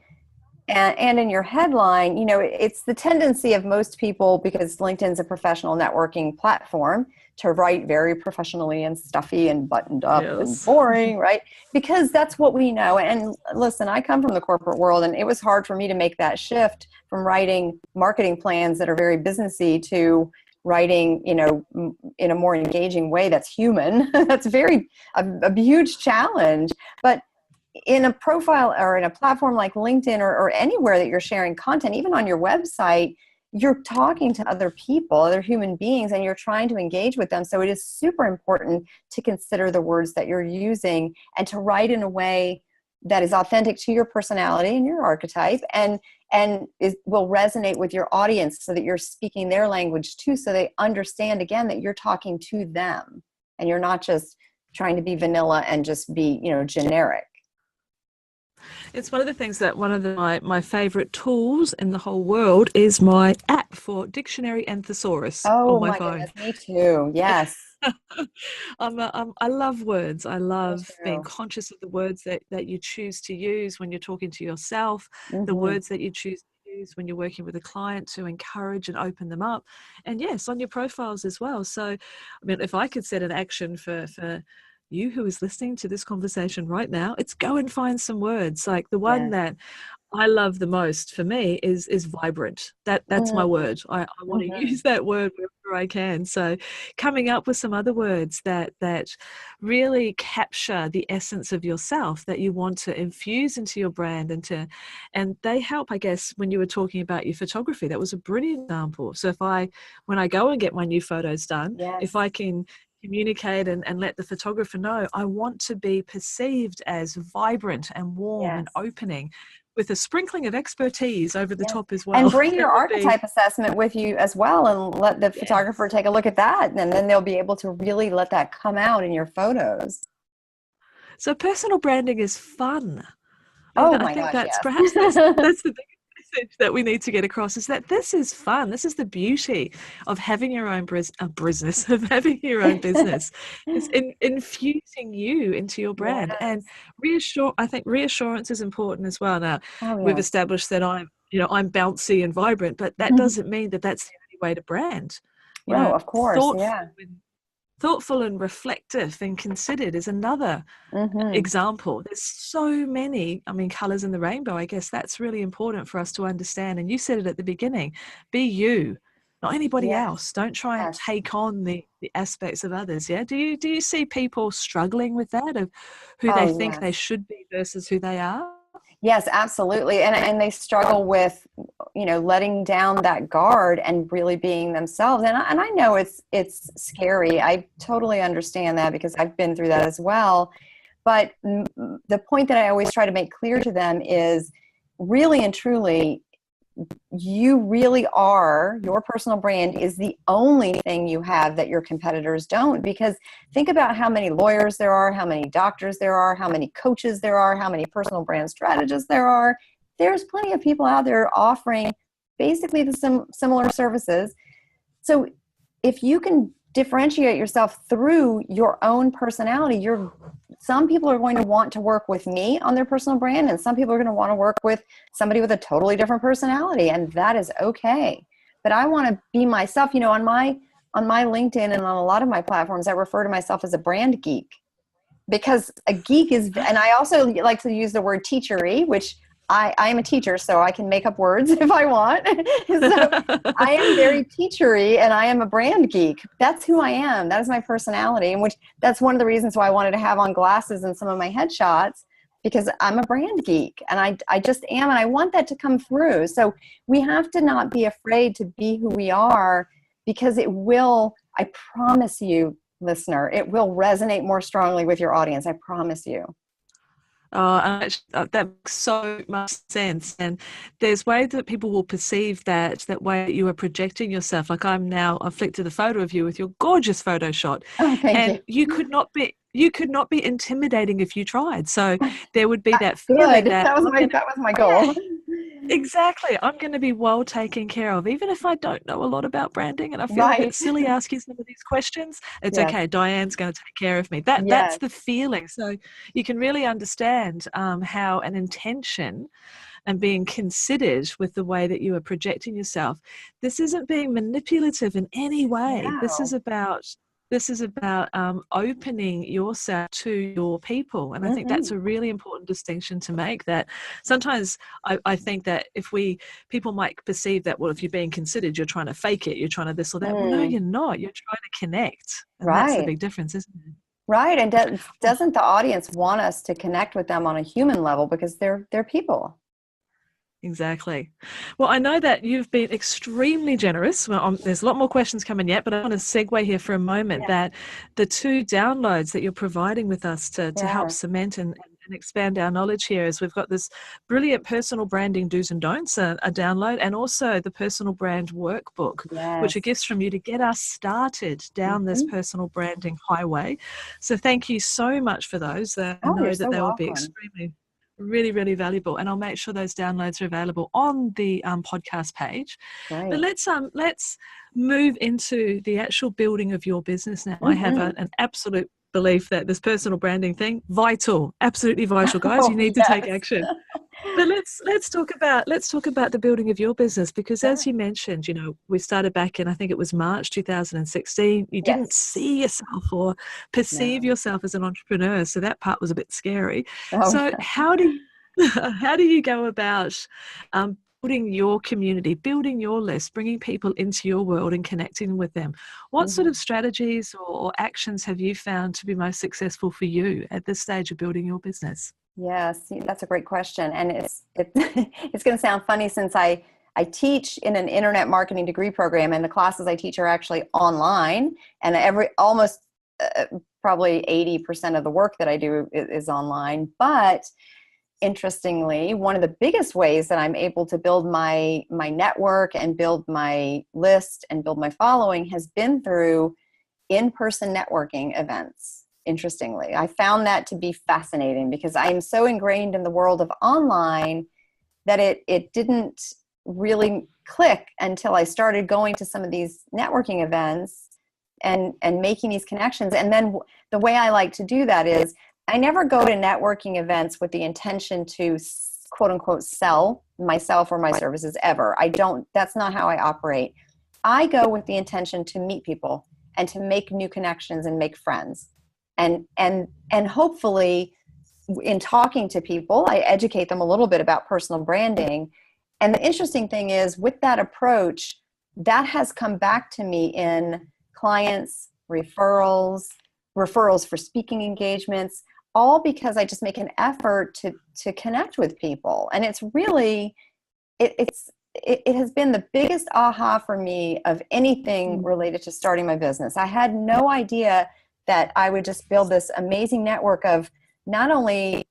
and in your headline, it's the tendency of most people, because LinkedIn's a professional networking platform, to write very professionally and stuffy and buttoned up and
Yes.
boring, right? Because that's what we know. And listen, I come from the corporate world, and it was hard for me to make that shift from writing marketing plans that are very businessy to writing, in a more engaging way that's human. That's a huge challenge. But in a profile or in a platform like LinkedIn, or anywhere that you're sharing content, even on your website, you're talking to other people, other human beings, and you're trying to engage with them. So it is super important to consider the words that you're using and to write in a way that is authentic to your personality and your archetype, and will resonate with your audience, so that you're speaking their language too, so they understand, again, that you're talking to them and you're not just trying to be vanilla and just be, generic.
It's one of the things that my favorite tools in the whole world is my app for dictionary and thesaurus on
Oh
my
my
phone.
goodness, me too. Yes,
I love words. I
me
love being
too.
conscious of the words that you choose to use when you're talking to yourself, the
Hmm.
words that you choose to use when you're working with a client to encourage and open them up. And yes, on your profiles as well. So, I mean, if I could set an action for you who is listening to this conversation right now, it's go and find some words. Like the one
Yes.
that I love the most for me is vibrant. That's my
Mm-hmm.
word. I want to use that word wherever I can. So coming up with some other words that really capture the essence of yourself that you want to infuse into your brand, and they help, I guess, when you were talking about your photography. That was a brilliant example. So when I go and get my new photos done, if
Yes.
I can communicate and let the photographer know I want to be perceived as vibrant and warm and
Yes.
opening, with a sprinkling of expertise over the
Yes.
top as
And
well.
bring
That
your
would be,
archetype assessment with you as well, and let the photographer
yes.
take a look at that. And then they'll be able to really let that come out in your photos.
So personal branding is fun.
Oh
I
my
think
gosh,
that's
yes.
perhaps that's the biggest message that we need to get across, is that this is fun. This is the beauty of having your own business, of having your own business. It's infusing you into your brand, and
Yes.
I think reassurance is important as well. Now,
Oh,
we've
yes.
established that I'm bouncy and vibrant, but that doesn't mean that that's the only way to brand.
No, of course.
Thoughtful
Yeah.
and thoughtful and reflective and considered is another
Hmm.
example. There's so many, I mean, colors in the rainbow. I guess that's really important for us to understand. And you said it at the beginning, be you, not anybody
Yes.
else. Don't try and
Yes.
take on the aspects of others. Yeah. Do you see people struggling with that, of who they
Oh,
think they
yes.
should be versus who they are?
Yes, absolutely. And they struggle with, letting down that guard and really being themselves. And I know it's scary. I totally understand that, because I've been through that as well. But the point that I always try to make clear to them is, really and truly, you really are, your personal brand is the only thing you have that your competitors don't. Because think about how many lawyers there are, how many doctors there are, how many coaches there are, how many personal brand strategists there are. There's plenty of people out there offering basically the similar services. So if you can differentiate yourself through your own personality, some people are going to want to work with me on their personal brand, and some people are going to want to work with somebody with a totally different personality, and that is okay. But I want to be myself. On my on my LinkedIn and on a lot of my platforms, I refer to myself as a brand geek, because a geek is, and I also like to use the word teachery, which I am a teacher, so I can make up words if I want. So I am very teachery, and I am a brand geek. That's who I am. That is my personality, and which that's one of the reasons why I wanted to have on glasses in some of my headshots, because I'm a brand geek, and I just am, and I want that to come through. So we have to not be afraid to be who we are, because it will, I promise you, listener, it will resonate more strongly with your audience. I promise you.
That makes so much sense. And there's ways that people will perceive that way that you are projecting yourself. Like I've flicked to the photo of you with your gorgeous photo shot.
Oh, thank
And
you.
you could not be intimidating if you tried. So there would be that feeling
Good.
that
That was my goal.
exactly. I'm going to be well taken care of. Even if I don't know a lot about branding and I feel a bit
Right.
silly asking some of these questions, it's
Yes.
okay. Diane's going to take care of me. That's
Yes.
the feeling. So you can really understand how an intention and being considered with the way that you are projecting yourself. This isn't being manipulative in any way.
No.
This is about opening yourself to your people. And I think that's a really important distinction to make, that sometimes I think that people might perceive that, well, if you're being considered, you're trying to fake it, you're trying to this or that. Well, no, you're not. You're trying to connect. And that's the
Right.
big difference, isn't it?
Right. And doesn't the audience want us to connect with them on a human level, because they're people?
Exactly. Well, I know that you've been extremely generous. Well, there's a lot more questions coming yet, but I want to segue here for a moment
Yeah.
that the 2 downloads that you're providing with us to help
Yeah.
cement and expand our knowledge here is we've got this brilliant personal branding do's and don'ts, a download, and also the personal brand workbook, which are
Yes.
gifts from you to get us started down this personal branding highway. So thank you so much for those. I
Oh, you're
know that
so
they will be
welcome.
extremely really, really valuable, and I'll make sure those downloads are available on the podcast page. But
Great.
let's move into the actual building of your business now. I have
Mm-hmm.
an absolute belief that this personal branding thing, vital, absolutely vital, guys. You
Oh,
need to take
yes.
action. But let's talk about the building of your business, because as
Sure.
you mentioned, we started back in, I think it was March 2016. You didn't
Yes.
see yourself or perceive
No.
yourself as an entrepreneur, so that part was a bit scary.
Oh,
So
yeah.
how do you go about building your community, building your list, bringing people into your world and connecting with them? What sort
Mhm.
of strategies or actions have you found to be most successful for you at this stage of building your business?
Yes, that's a great question, and it's going to sound funny, since I teach in an internet marketing degree program, and the classes I teach are actually online, and almost probably 80% of the work that I do is online. But interestingly, one of the biggest ways that I'm able to build my network and build my list and build my following has been through in-person networking events. Interestingly, I found that to be fascinating, because I am so ingrained in the world of online that it didn't really click until I started going to some of these networking events and making these connections. And then the way I like to do that is, I never go to networking events with the intention to quote unquote sell myself or my services ever. That's not how I operate. I go with the intention to meet people and to make new connections and make friends. And hopefully, in talking to people, I educate them a little bit about personal branding. And the interesting thing is, with that approach, that has come back to me in clients, referrals for speaking engagements, all because I just make an effort to connect with people. And it's really, it has been the biggest aha for me of anything related to starting my business. I had no idea that I would just build this amazing network of not only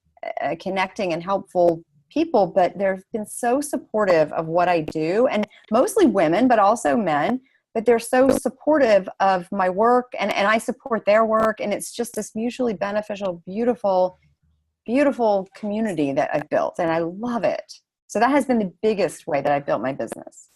connecting and helpful people, but they've been so supportive of what I do, and mostly women, but also men. But they're so supportive of my work, and I support their work. And it's just this mutually beneficial, beautiful, beautiful community that I've built, and I love it. So that has been the biggest way that I built my business.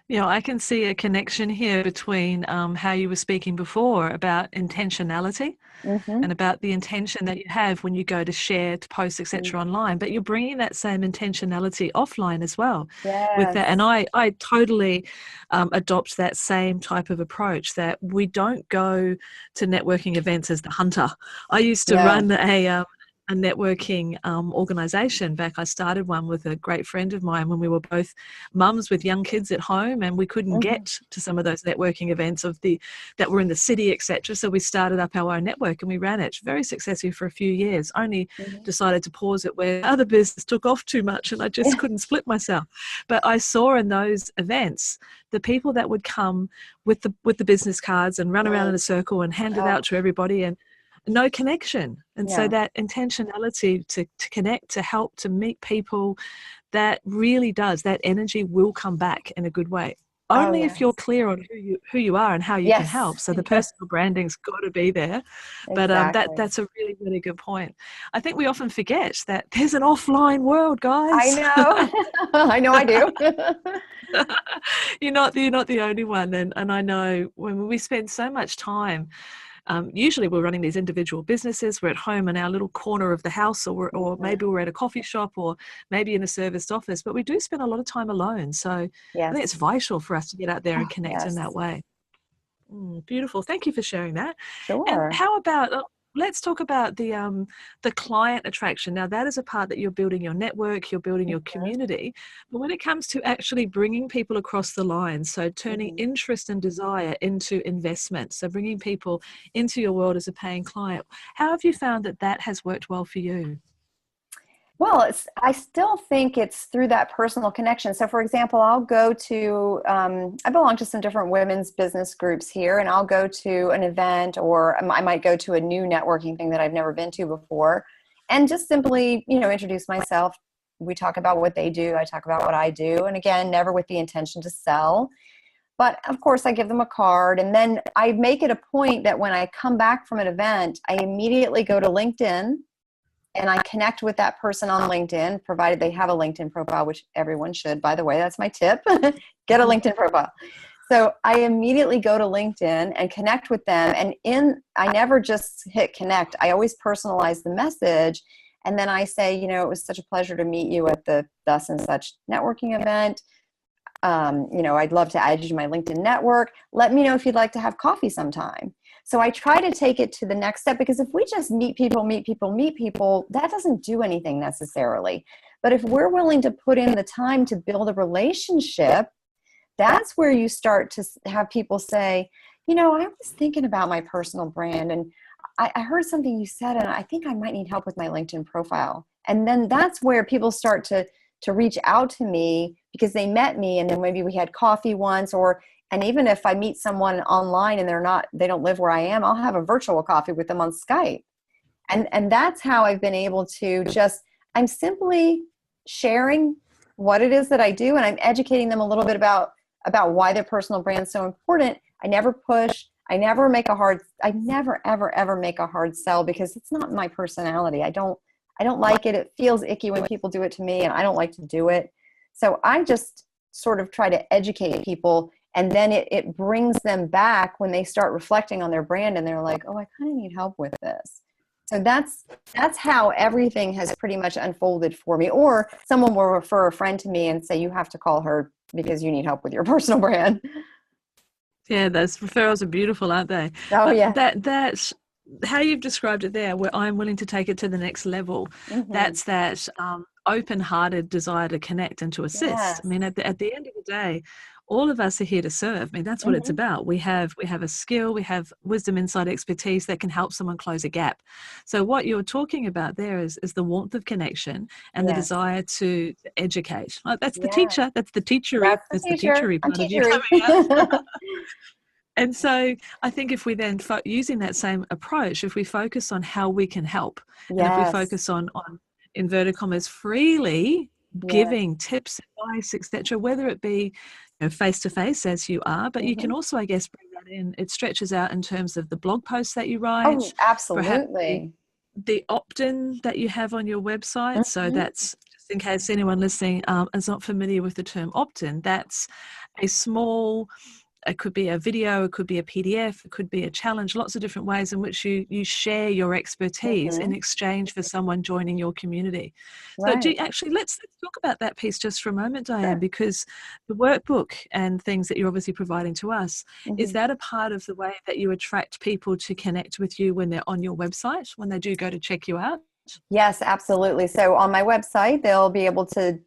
You know, I can see a connection here between how you were speaking before about intentionality
Mm-hmm.
and about the intention that you have when you go to share, to post, etc. online, but you're bringing that same intentionality offline as well with that. And
Yes.
I totally adopt that same type of approach, that we don't go to networking events as the hunter. I used to
No.
run a networking organization back. I started one with a great friend of mine when we were both mums with young kids at home, and we couldn't
Mm-hmm.
get to some of those networking events that were in the city, etc. So we started up our own network and we ran it very successfully for a few years. Only
Mm-hmm.
decided to pause it where other business took off too much and I just
Yeah.
couldn't split myself. But I saw in those events the people that would come with the business cards and run around in a
Mm.
circle and hand it
Oh,
out to everybody, and no connection. And so
no.
that intentionality to connect, to help, to meet people, that really does, that energy will come back in a good way.
Oh,
Only if you're
yes.
clear on who you are and how you can
Yes.
help. So the
Yes.
personal branding's got to be there. But
Exactly.
that's a really, really good point. I think we often forget that there's an offline world,
I
guys.
know. I know I do.
You're not the only one. And I know when we spend so much time, usually we're running these individual businesses. We're at home in our little corner of the house, or
Mhm.
maybe we're at a coffee shop, or maybe in a serviced office, but we do spend a lot of time alone. So I think it's
Yes.
vital for us to get out there and
Oh,
connect in that
yes.
way. Beautiful. Thank you for sharing that. And
Sure.
how about let's talk about the client attraction. Now that is a part that you're building your network, you're building your
Mhm.
community. But when it comes to actually bringing people across the line, so turning
Mhm.
interest and desire into investment, so bringing people into your world as a paying client, how have you found that that has worked well for you?
Well, I still think it's through that personal connection. So, for example, I'll go to, I belong to some different women's business groups here, and I'll go to an event, or I might go to a new networking thing that I've never been to before, and just simply, introduce myself. We talk about what they do, I talk about what I do. And again, never with the intention to sell. But of course, I give them a card, and then I make it a point that when I come back from an event, I immediately go to LinkedIn and I connect with that person on LinkedIn, provided they have a LinkedIn profile, which everyone should, by the way. That's my tip. Get a LinkedIn profile. So I immediately go to LinkedIn and connect with them. And I never just hit connect. I always personalize the message. And then I say, it was such a pleasure to meet you at the thus and such networking event. I'd love to add you to my LinkedIn network. Let me know if you'd like to have coffee sometime. So I try to take it to the next step, because if we just meet people, that doesn't do anything necessarily. But if we're willing to put in the time to build a relationship, that's where you start to have people say, I was thinking about my personal brand, and I heard something you said, and I think I might need help with my LinkedIn profile. And then that's where people start to reach out to me, because they met me, and then maybe we had coffee once, and even if I meet someone online and they don't live where I am, I'll have a virtual coffee with them on Skype. And that's how I've been able to I'm simply sharing what it is that I do, and I'm educating them a little bit about why their personal brand is so important. I never push. I never ever, ever make a hard sell, because it's not my personality. I don't like it. It feels icky when people do it to me, and I don't like to do it. So I just sort of try to educate people, and then it brings them back when they start reflecting on their brand, and they're like, oh, I kind of need help with this. So that's how everything has pretty much unfolded for me. Or someone will refer a friend to me and say, you have to call her because you need help with your personal brand.
Yeah, those referrals are beautiful, aren't they?
Oh,
But
yeah.
that's how you've described it there, where I'm willing to take it to the next level.
Mm-hmm.
That's that open-hearted desire to connect and to assist. I
Yes.
mean, at the end of the day, all of us are here to serve. I mean, that's what it's
Mm-hmm.
about. We have a skill, we have wisdom, insight, expertise that can help someone close a gap. So what you're talking about there is the warmth of connection and the
Yes.
desire to educate. That's the
Yeah.
teacher.
That's the
That's the
teacher.
teachery
I'm
part of you
teachery.
coming out. And so I think if we then using that same approach, if we focus on how we can help, and if we
Yes.
focus on inverted commas freely
Yes.
giving tips, advice, etc., whether it be face to face as you are, but you can
Mm-hmm.
also, I guess, bring that in. It stretches out in terms of the blog posts that you write,
Oh,
perhaps
absolutely.
the opt-in that you have on your website. So
Mm-hmm.
that's just in case anyone listening is not familiar with the term opt-in, that's a small, it could be a video, it could be a PDF, it could be a challenge, lots of different ways in which you share your expertise in exchange for someone joining your community. So
Right.
let's talk about that piece just for a moment, Diane,
Sure.
because the workbook and things that you're obviously providing to us, is
Mhm.
that a part of the way that you attract people to connect with you when they're on your website, when they do go to check you out?
Yes, absolutely. So on my website, they'll be able to,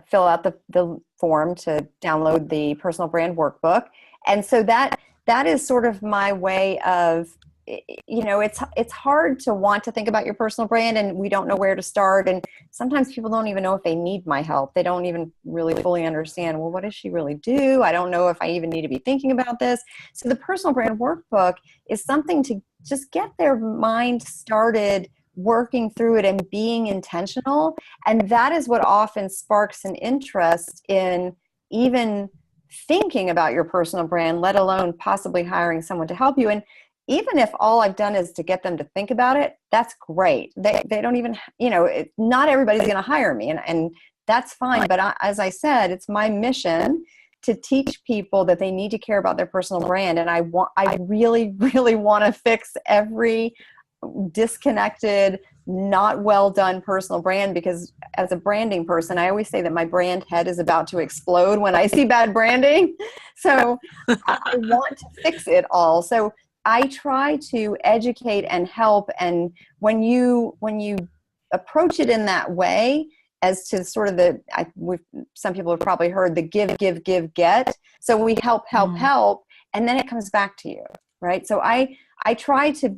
fill out the form to download the personal brand workbook. And so that is sort of my way of, it's hard to want to think about your personal brand and we don't know where to start. And sometimes people don't even know if they need my help. They don't even really fully understand, well, what does she really do? I don't know if I even need to be thinking about this. So the personal brand workbook is something to just get their mind started working through it and being intentional. And that is what often sparks an interest in even thinking about your personal brand, let alone possibly hiring someone to help you. And even if all I've done is to get them to think about it, that's great. They don't even, not everybody's going to hire me, and that's fine. But as I said, it's my mission to teach people that they need to care about their personal brand. And I really, really want to fix every disconnected, not well done personal brand, because as a branding person, I always say that my brand head is about to explode when I see bad branding. So I want to fix it all. So I try to educate and help. And when you approach it in that way, as to sort of some people have probably heard the give, get. So we help, and then it comes back to you, right? So I try to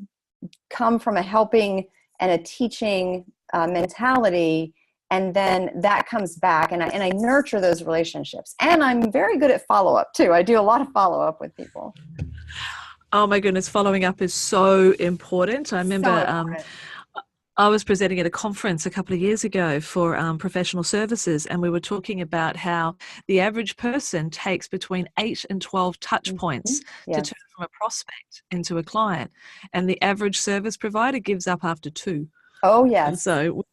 come from a helping and a teaching mentality, and then that comes back, and I nurture those relationships. And I'm very good at follow-up too. I do a lot of follow-up with people.
Oh my goodness, following up is so important. I remember I was presenting at a conference a couple of years ago for professional services, and we were talking about how the average person takes between 8 and 12 touch points to turn from a prospect into a client, and the average service provider gives up after 2.
Oh, yes.
And so,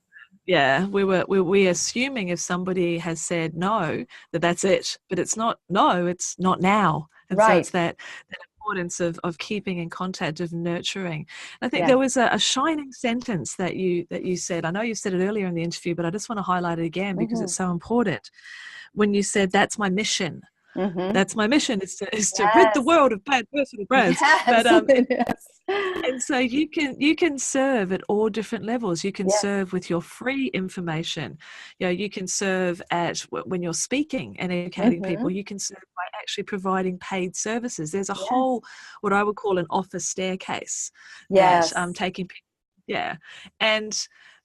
yeah, we assuming if somebody has said no, that's it, but it's not. No, it's not now. And
right.
So it's that importance of keeping in contact, of nurturing. I think
Yes.
there was a shining sentence that you said. I know you said it earlier in the interview, but I just want to highlight it again because it's so important. When you said, "That's my mission." That's my mission, is to rid the world of bad personal brands.
Yes.
But
Yes.
and so you can serve at all different levels. You can serve with your free information. You can serve at when you're speaking and educating people. You can serve by actually providing paid services. There's a whole, what I would call an offer staircase that taking people. Yeah. And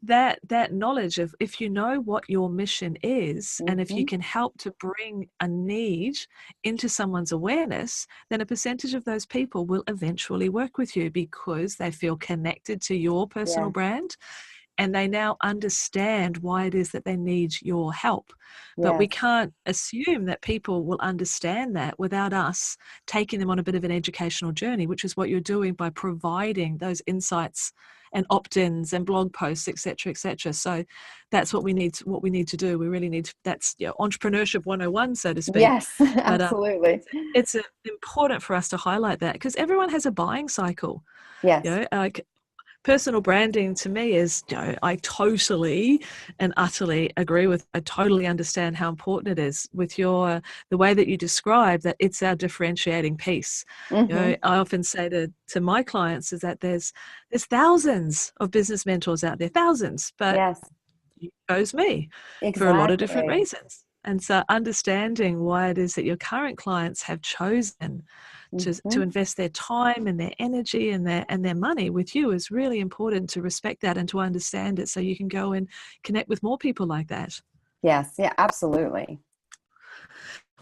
that knowledge of, if you know what your mission is, and if you can help to bring a need into someone's awareness, then a percentage of those people will eventually work with you because they feel connected to your personal brand, and they now understand why it is that they need your help. But we can't assume that people will understand that without us taking them on a bit of an educational journey, which is what you're doing by providing those insights and opt-ins and blog posts, etc., etc. So that's what we need to do. We really need to, that's entrepreneurship 101, so to speak.
Yes, absolutely.
But it's important for us to highlight that, because everyone has a buying cycle.
Yes.
Personal branding to me is, I totally and utterly agree with. I totally understand how important it is with the way that you describe that. It's our differentiating piece. I often say to my clients is that there's thousands of business mentors out there, thousands, but you chose me for a lot of different reasons. And so understanding why it is that your current clients have chosen to invest their time and their energy and their money with you is really important, to respect that and to understand it, so you can go and connect with more people like that.
Yes. Yeah, absolutely.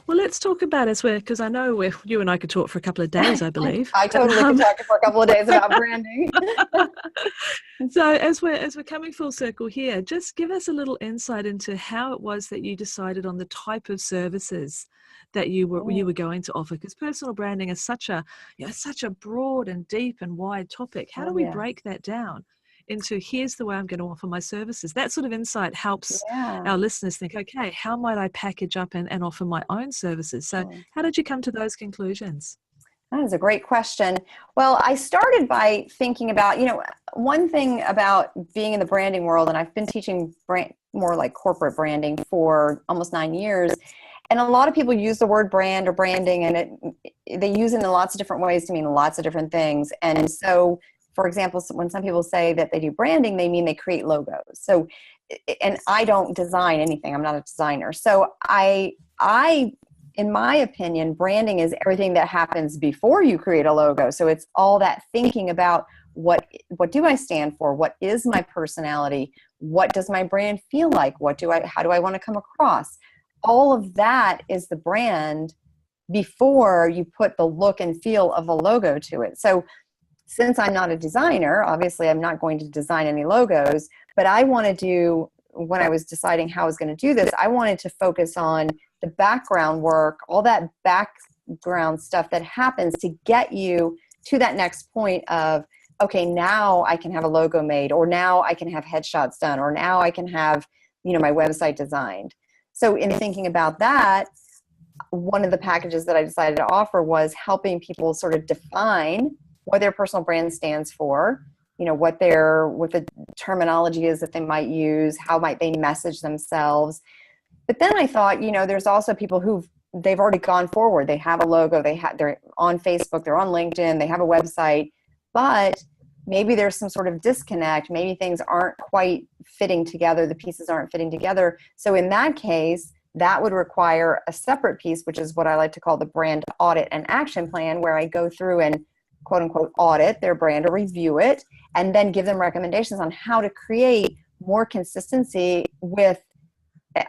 Well, let's talk about because I know you and I could talk for a couple of days, I believe.
I totally could talk for a couple of days about branding.
So as we're coming full circle here, just give us a little insight into how it was that you decided on the type of services that you were going to offer, because personal branding is such a broad and deep and wide topic. How do we break that down into here's the way I'm going to offer my services. That sort of insight helps
Yeah.
our listeners think, okay, how might I package up and offer my own services? So how did you come to those conclusions?
That is a great question. Well, I started by thinking about, one thing about being in the branding world, and I've been teaching more like corporate branding for almost 9 years. And a lot of people use the word brand or branding, and they use it in lots of different ways to mean lots of different things. And so, for example, when some people say that they do branding, they mean they create logos. So, and I don't design anything. I'm not a designer. So in my opinion, branding is everything that happens before you create a logo. So it's all that thinking about what do I stand for? What is my personality? What does my brand feel like? How do I want to come across? All of that is the brand before you put the look and feel of a logo to it. So since I'm not a designer, obviously I'm not going to design any logos, but when I was deciding how I was going to do this, I wanted to focus on the background work, all that background stuff that happens to get you to that next point of, okay, now I can have a logo made, or now I can have headshots done, or now I can have, my website designed. So in thinking about that, one of the packages that I decided to offer was helping people sort of define what their personal brand stands for, what the terminology is that they might use, how might they message themselves. But then I thought, there's also people they've already gone forward. They have a logo, they're on Facebook, they're on LinkedIn, they have a website, but maybe there's some sort of disconnect. Maybe things aren't quite fitting together. The pieces aren't fitting together. So in that case, that would require a separate piece, which is what I like to call the brand audit and action plan, where I go through and quote unquote audit their brand or review it, and then give them recommendations on how to create more consistency with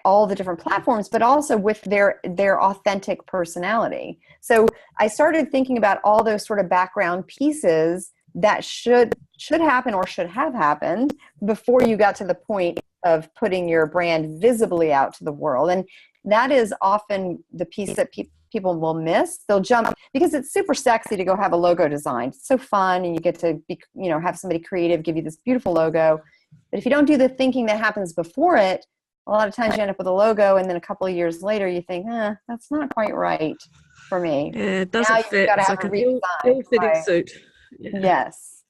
all the different platforms, but also with their authentic personality. So I started thinking about all those sort of background pieces that should happen or should have happened before you got to the point of putting your brand visibly out to the world. And that is often the piece that people will miss. They'll jump because it's super sexy to go have a logo designed. It's so fun, and you get to be, have somebody creative give you this beautiful logo. But if you don't do the thinking that happens before it, a lot of times you end up with a logo, and then a couple of years later you think, that's not quite right for me.
Yeah, it
Now
doesn't
you've
fit.
got to
It's
have
like
a
an
redesign.
ill-fitting
Right.
suit. Yeah.
Yes.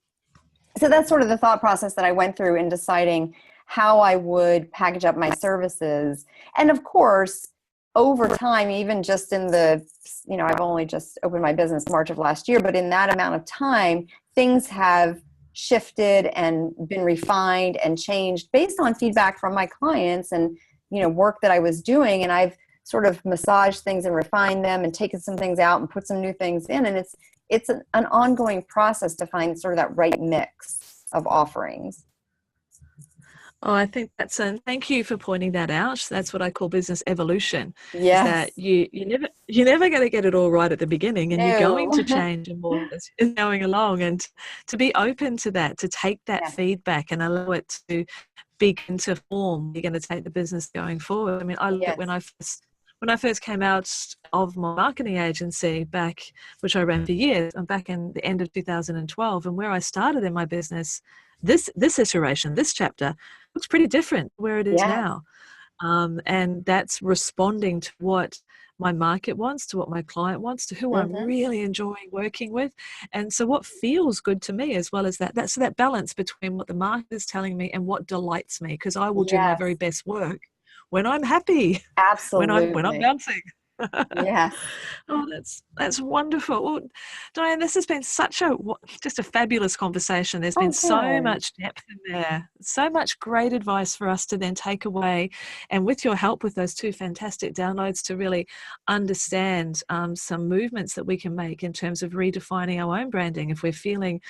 So that's sort of the thought process that I went through in deciding how I would package up my services. And of course, over time, even just in I've only just opened my business March of last year, but in that amount of time, things have shifted and been refined and changed based on feedback from my clients and, work that I was doing. And I've sort of massaged things and refined them and taken some things out and put some new things in. And it's an ongoing process to find sort of that right mix of offerings.
Oh, I think thank you for pointing that out. That's what I call business evolution. Is
Yes.
that you're never going to get it all right at the beginning, and you're going
No.
to change more as you're going along, and to be open to that, to take that
Yes.
feedback and allow it to begin to form. You're going to take the business going forward. I mean, I look at when I first came out of my marketing agency which I ran for years, I'm back in the end of 2012, and where I started in my business, this iteration, this chapter, looks pretty different where it is
Yes.
now. And that's responding to what my market wants, to what my client wants, to who I'm really enjoying working with. And so what feels good to me, as well as that's that balance between what the market is telling me and what delights me, because I will do my
Yes.
very best work when I'm happy, when I'm
Absolutely.
bouncing.
Yes.
Oh, that's wonderful. Well, Diane, this has been just a fabulous conversation. There's been
Oh,
so
good.
much depth in there, so much great advice for us to then take away, and with your help with those 2 fantastic downloads, to really understand some movements that we can make in terms of redefining our own branding if we're feeling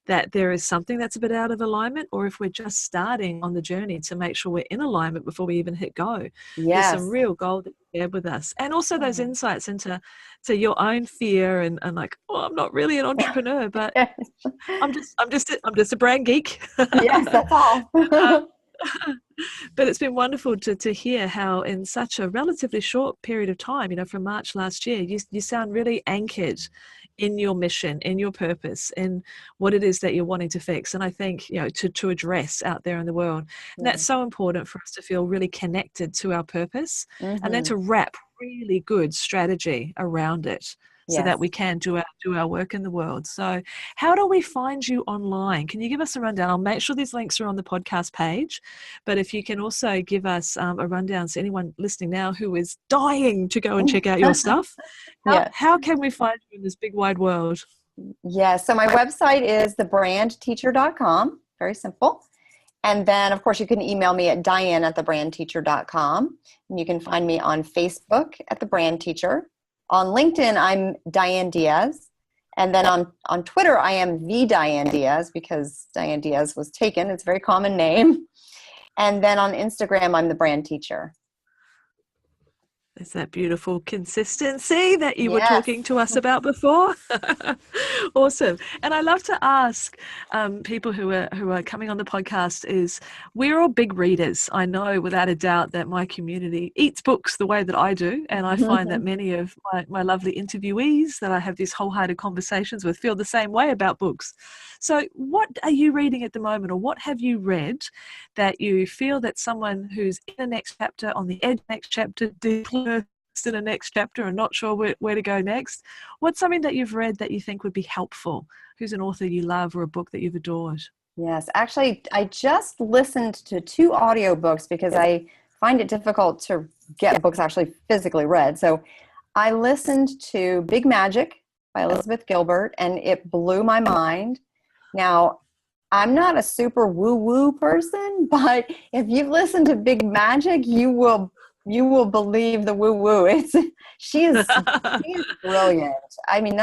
that there is something that's a bit out of alignment, or if we're just starting on the journey to make sure we're in alignment before we even hit go. There's some
Yes.
real gold that you shared with us, and also those insights into your own fear and like, oh, I'm not really an entrepreneur, but I'm just a brand geek.
Yes, that's all.
But it's been wonderful to hear how in such a relatively short period of time, from March last year, you sound really anchored in your mission, in your purpose, in what it is that you're wanting to fix. And I think, to address out there in the world. And
Yeah.
that's so important for us to feel really connected to our purpose, and then
Mm-hmm.
to wrap really good strategy around it so
Yes.
that we can do our work in the world. So how do we find you online? Can you give us a rundown? I'll make sure these links are on the podcast page, but if you can also give us a rundown to anyone listening now who is dying to go and check out your stuff,
Yeah.
how can we find you in this big wide world?
Yeah. So my website is thebrandteacher.com. Very simple. And then, of course, you can email me at diane@thebrandteacher.com. And you can find me on Facebook at The Brand Teacher. On LinkedIn, I'm Diane Diaz. And then on Twitter, I am the Diane Diaz because Diane Diaz was taken. It's a very common name. And then on Instagram, I'm The Brand Teacher.
There's that beautiful consistency that you were
Yes.
talking to us about before. Awesome. And I love to ask people who are coming on the podcast is, we're all big readers. I know without a doubt that my community eats books the way that I do. And I find that many of my lovely interviewees that I have these wholehearted conversations with feel the same way about books. So what are you reading at the moment, or what have you read that you feel that someone who's in a next chapter, on the edge of next chapter, deeply in a next chapter and not sure where to go next, what's something that you've read that you think would be helpful? Who's an author you love or a book that you've adored?
Yes, actually, I just listened to 2 audiobooks because I find it difficult to get books actually physically read. So I listened to Big Magic by Elizabeth Gilbert, and it blew my mind. Now, I'm not a super woo-woo person, but if you've listened to Big Magic, you will believe the woo-woo. She is brilliant. I mean,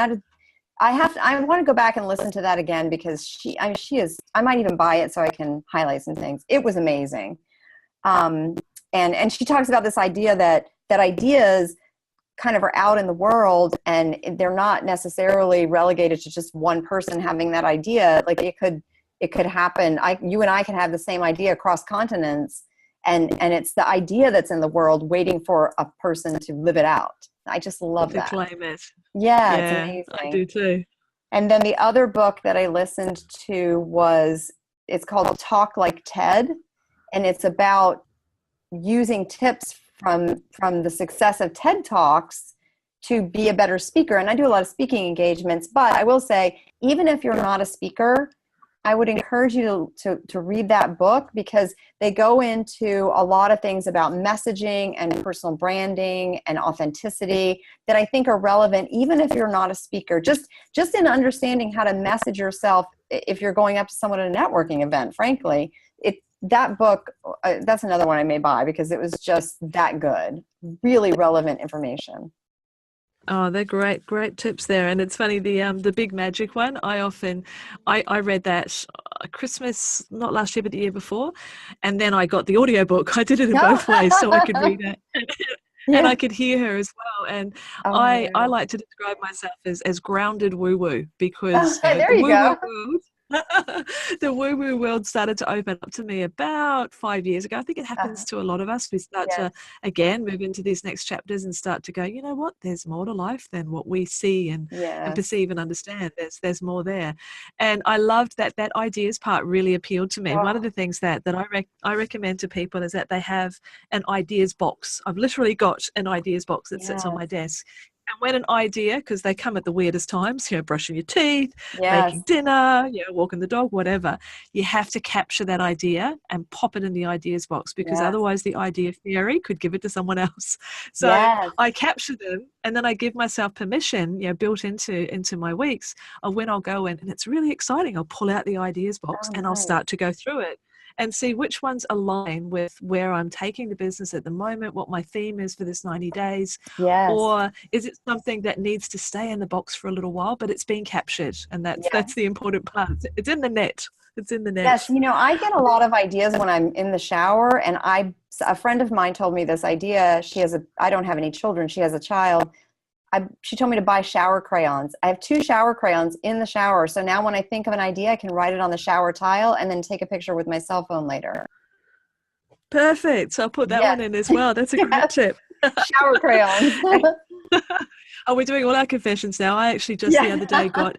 I want to go back and listen to that again because she is, I might even buy it so I can highlight some things. It was amazing. And she talks about this idea that ideas kind of are out in the world and they're not necessarily relegated to just one person having that idea. Like it could happen. You and I can have the same idea across continents, and it's the idea that's in the world waiting for a person to live it out. I just love that.
To claim it.
Yeah, it's
Yeah,
amazing.
I do too.
And then the other book that I listened to it's called Talk Like TED, and it's about using tips from the success of TED Talks to be a better speaker. And I do a lot of speaking engagements, but I will say, even if you're not a speaker, I would encourage you to read that book because they go into a lot of things about messaging and personal branding and authenticity that I think are relevant even if you're not a speaker. Just in understanding how to message yourself if you're going up to someone at a networking event, frankly. That book, that's another one I may buy because it was just that good. Really relevant information.
Oh, they're great tips there. And it's funny, the Big Magic one, I read that Christmas, not last year, but the year before. And then I got the audiobook. I did it in both ways so I could read it. And I could hear her as well. And I like to describe myself as grounded woo-woo because
there
the
you
woo-woo
go.
world, the woo-woo world started to open up to me about 5 years ago. I think it happens to a lot of us. We start to, again, move into these next chapters and start to go, you know what, there's more to life than what we see and perceive and understand. There's more there. And I loved that ideas part really appealed to me. One of the things that I recommend to people is that they have an ideas box. I've literally got an ideas box that sits on my desk. And when an idea, because they come at the weirdest times, brushing your teeth, making dinner, walking the dog, whatever, you have to capture that idea and pop it in the ideas box because otherwise the idea fairy could give it to someone else. So I capture them and then I give myself permission, built into my weeks of when I'll go in, and it's really exciting. I'll pull out the ideas box and I'll start to go through it and see which ones align with where I'm taking the business at the moment, what my theme is for this 90 days. Or is it something that needs to stay in the box for a little while, but it's being captured? And that's the important part. It's in the net. It's in the net.
Yes, I get a lot of ideas when I'm in the shower, and a friend of mine told me this idea. I don't have any children. She has a child. She told me to buy shower crayons. I have 2 shower crayons in the shower. So now when I think of an idea, I can write it on the shower tile and then take a picture with my cell phone later.
Perfect. So I'll put that one in as well. That's a great tip.
Shower crayons.
Oh, we're doing all our confessions now. I actually just the other day got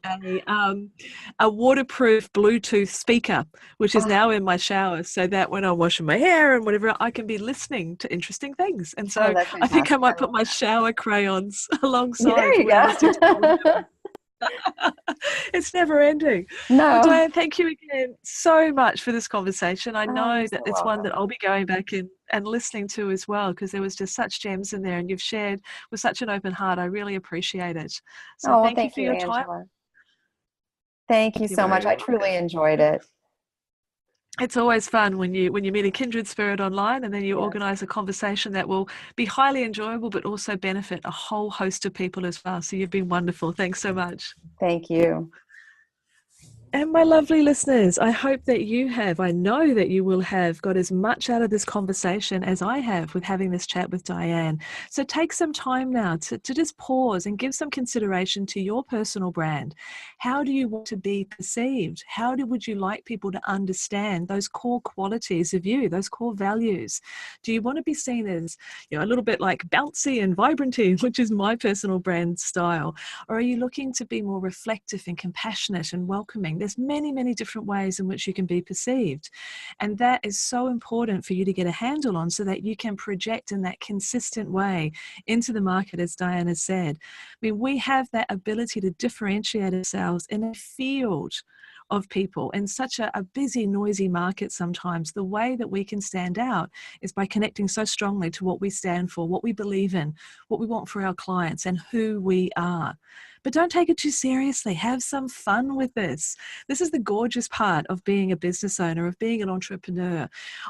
a waterproof Bluetooth speaker, which is now in my shower, so that when I'm washing my hair and whatever, I can be listening to interesting things. And
Oh,
so
that's
I think I
fantastic.
might put my shower crayons
Yeah, there
alongside
you
when I'm listening to
go.
it's never ending. Well,
No.
Diane, thank you again so much for this conversation. I
Oh, you're
know
so
that it's one
welcome.
that I'll be going back in and listening to as well, because there was just such gems in there and you've shared with such an open heart. I really appreciate it. So
Oh, well,
thank you
thank
for
you,
your time.
Angela. Thank you
You're
so much.
very
I
welcome.
truly enjoyed it.
It's always fun when you meet a kindred spirit online and then you
Yes.
organise a conversation that will be highly enjoyable but also benefit a whole host of people as well. So you've been wonderful. Thanks so much.
Thank you.
And my lovely listeners, I hope that I know that you will have got as much out of this conversation as I have with having this chat with Diane. So take some time now to just pause and give some consideration to your personal brand. How do you want to be perceived? Would you like people to understand those core qualities of you, those core values? Do you want to be seen as, a little bit like bouncy and vibranty, which is my personal brand style? Or are you looking to be more reflective and compassionate and welcoming? There's many, many different ways in which you can be perceived. And that is so important for you to get a handle on so that you can project in that consistent way into the market, as Diane has said. I mean, we have that ability to differentiate ourselves in a field of people in such a busy, noisy market sometimes. The way that we can stand out is by connecting so strongly to what we stand for, what we believe in, what we want for our clients, and who we are. But don't take it too seriously. Have some fun with this. This is the gorgeous part of being a business owner, of being an entrepreneur,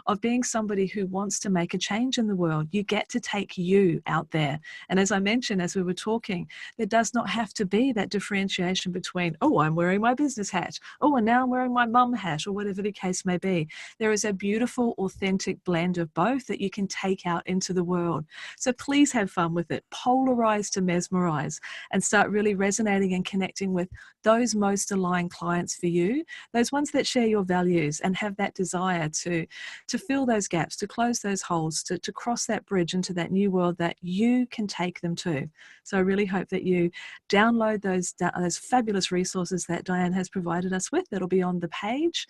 of being somebody who wants to make a change in the world. You get to take you out there. And as I mentioned, as we were talking, there does not have to be that differentiation between, oh, I'm wearing my business hat. Oh, and now I'm wearing my mum hat, or whatever the case may be. There is a beautiful, authentic blend of both that you can take out into the world. So please have fun with it. Polarize to mesmerize and start really resonating and connecting with those most aligned clients for you, those ones that share your values and have that desire to fill those gaps, to close those holes, to cross that bridge into that new world that you can take them to. So I really hope that you download those fabulous resources that Diane has provided us with. That'll be on the page.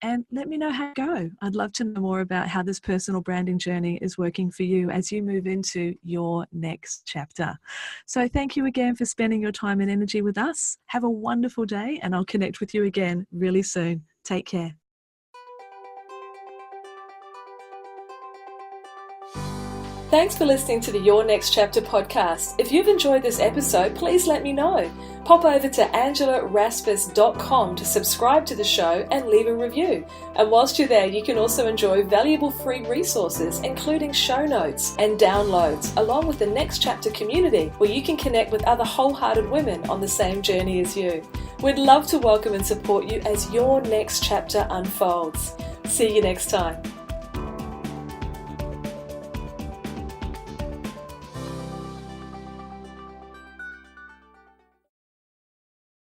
And let me know how you go. I'd love to know more about how this personal branding journey is working for you as you move into your next chapter. So thank you again for spending your time and energy with us. Have a wonderful day, and I'll connect with you again really soon. Take care. Thanks for listening to the Your Next Chapter podcast. If you've enjoyed this episode, please let me know. Pop over to angelaraspas.com to subscribe to the show and leave a review. And whilst you're there, you can also enjoy valuable free resources, including show notes and downloads, along with the Next Chapter community, where you can connect with other wholehearted women on the same journey as you. We'd love to welcome and support you as your next chapter unfolds. See you next time.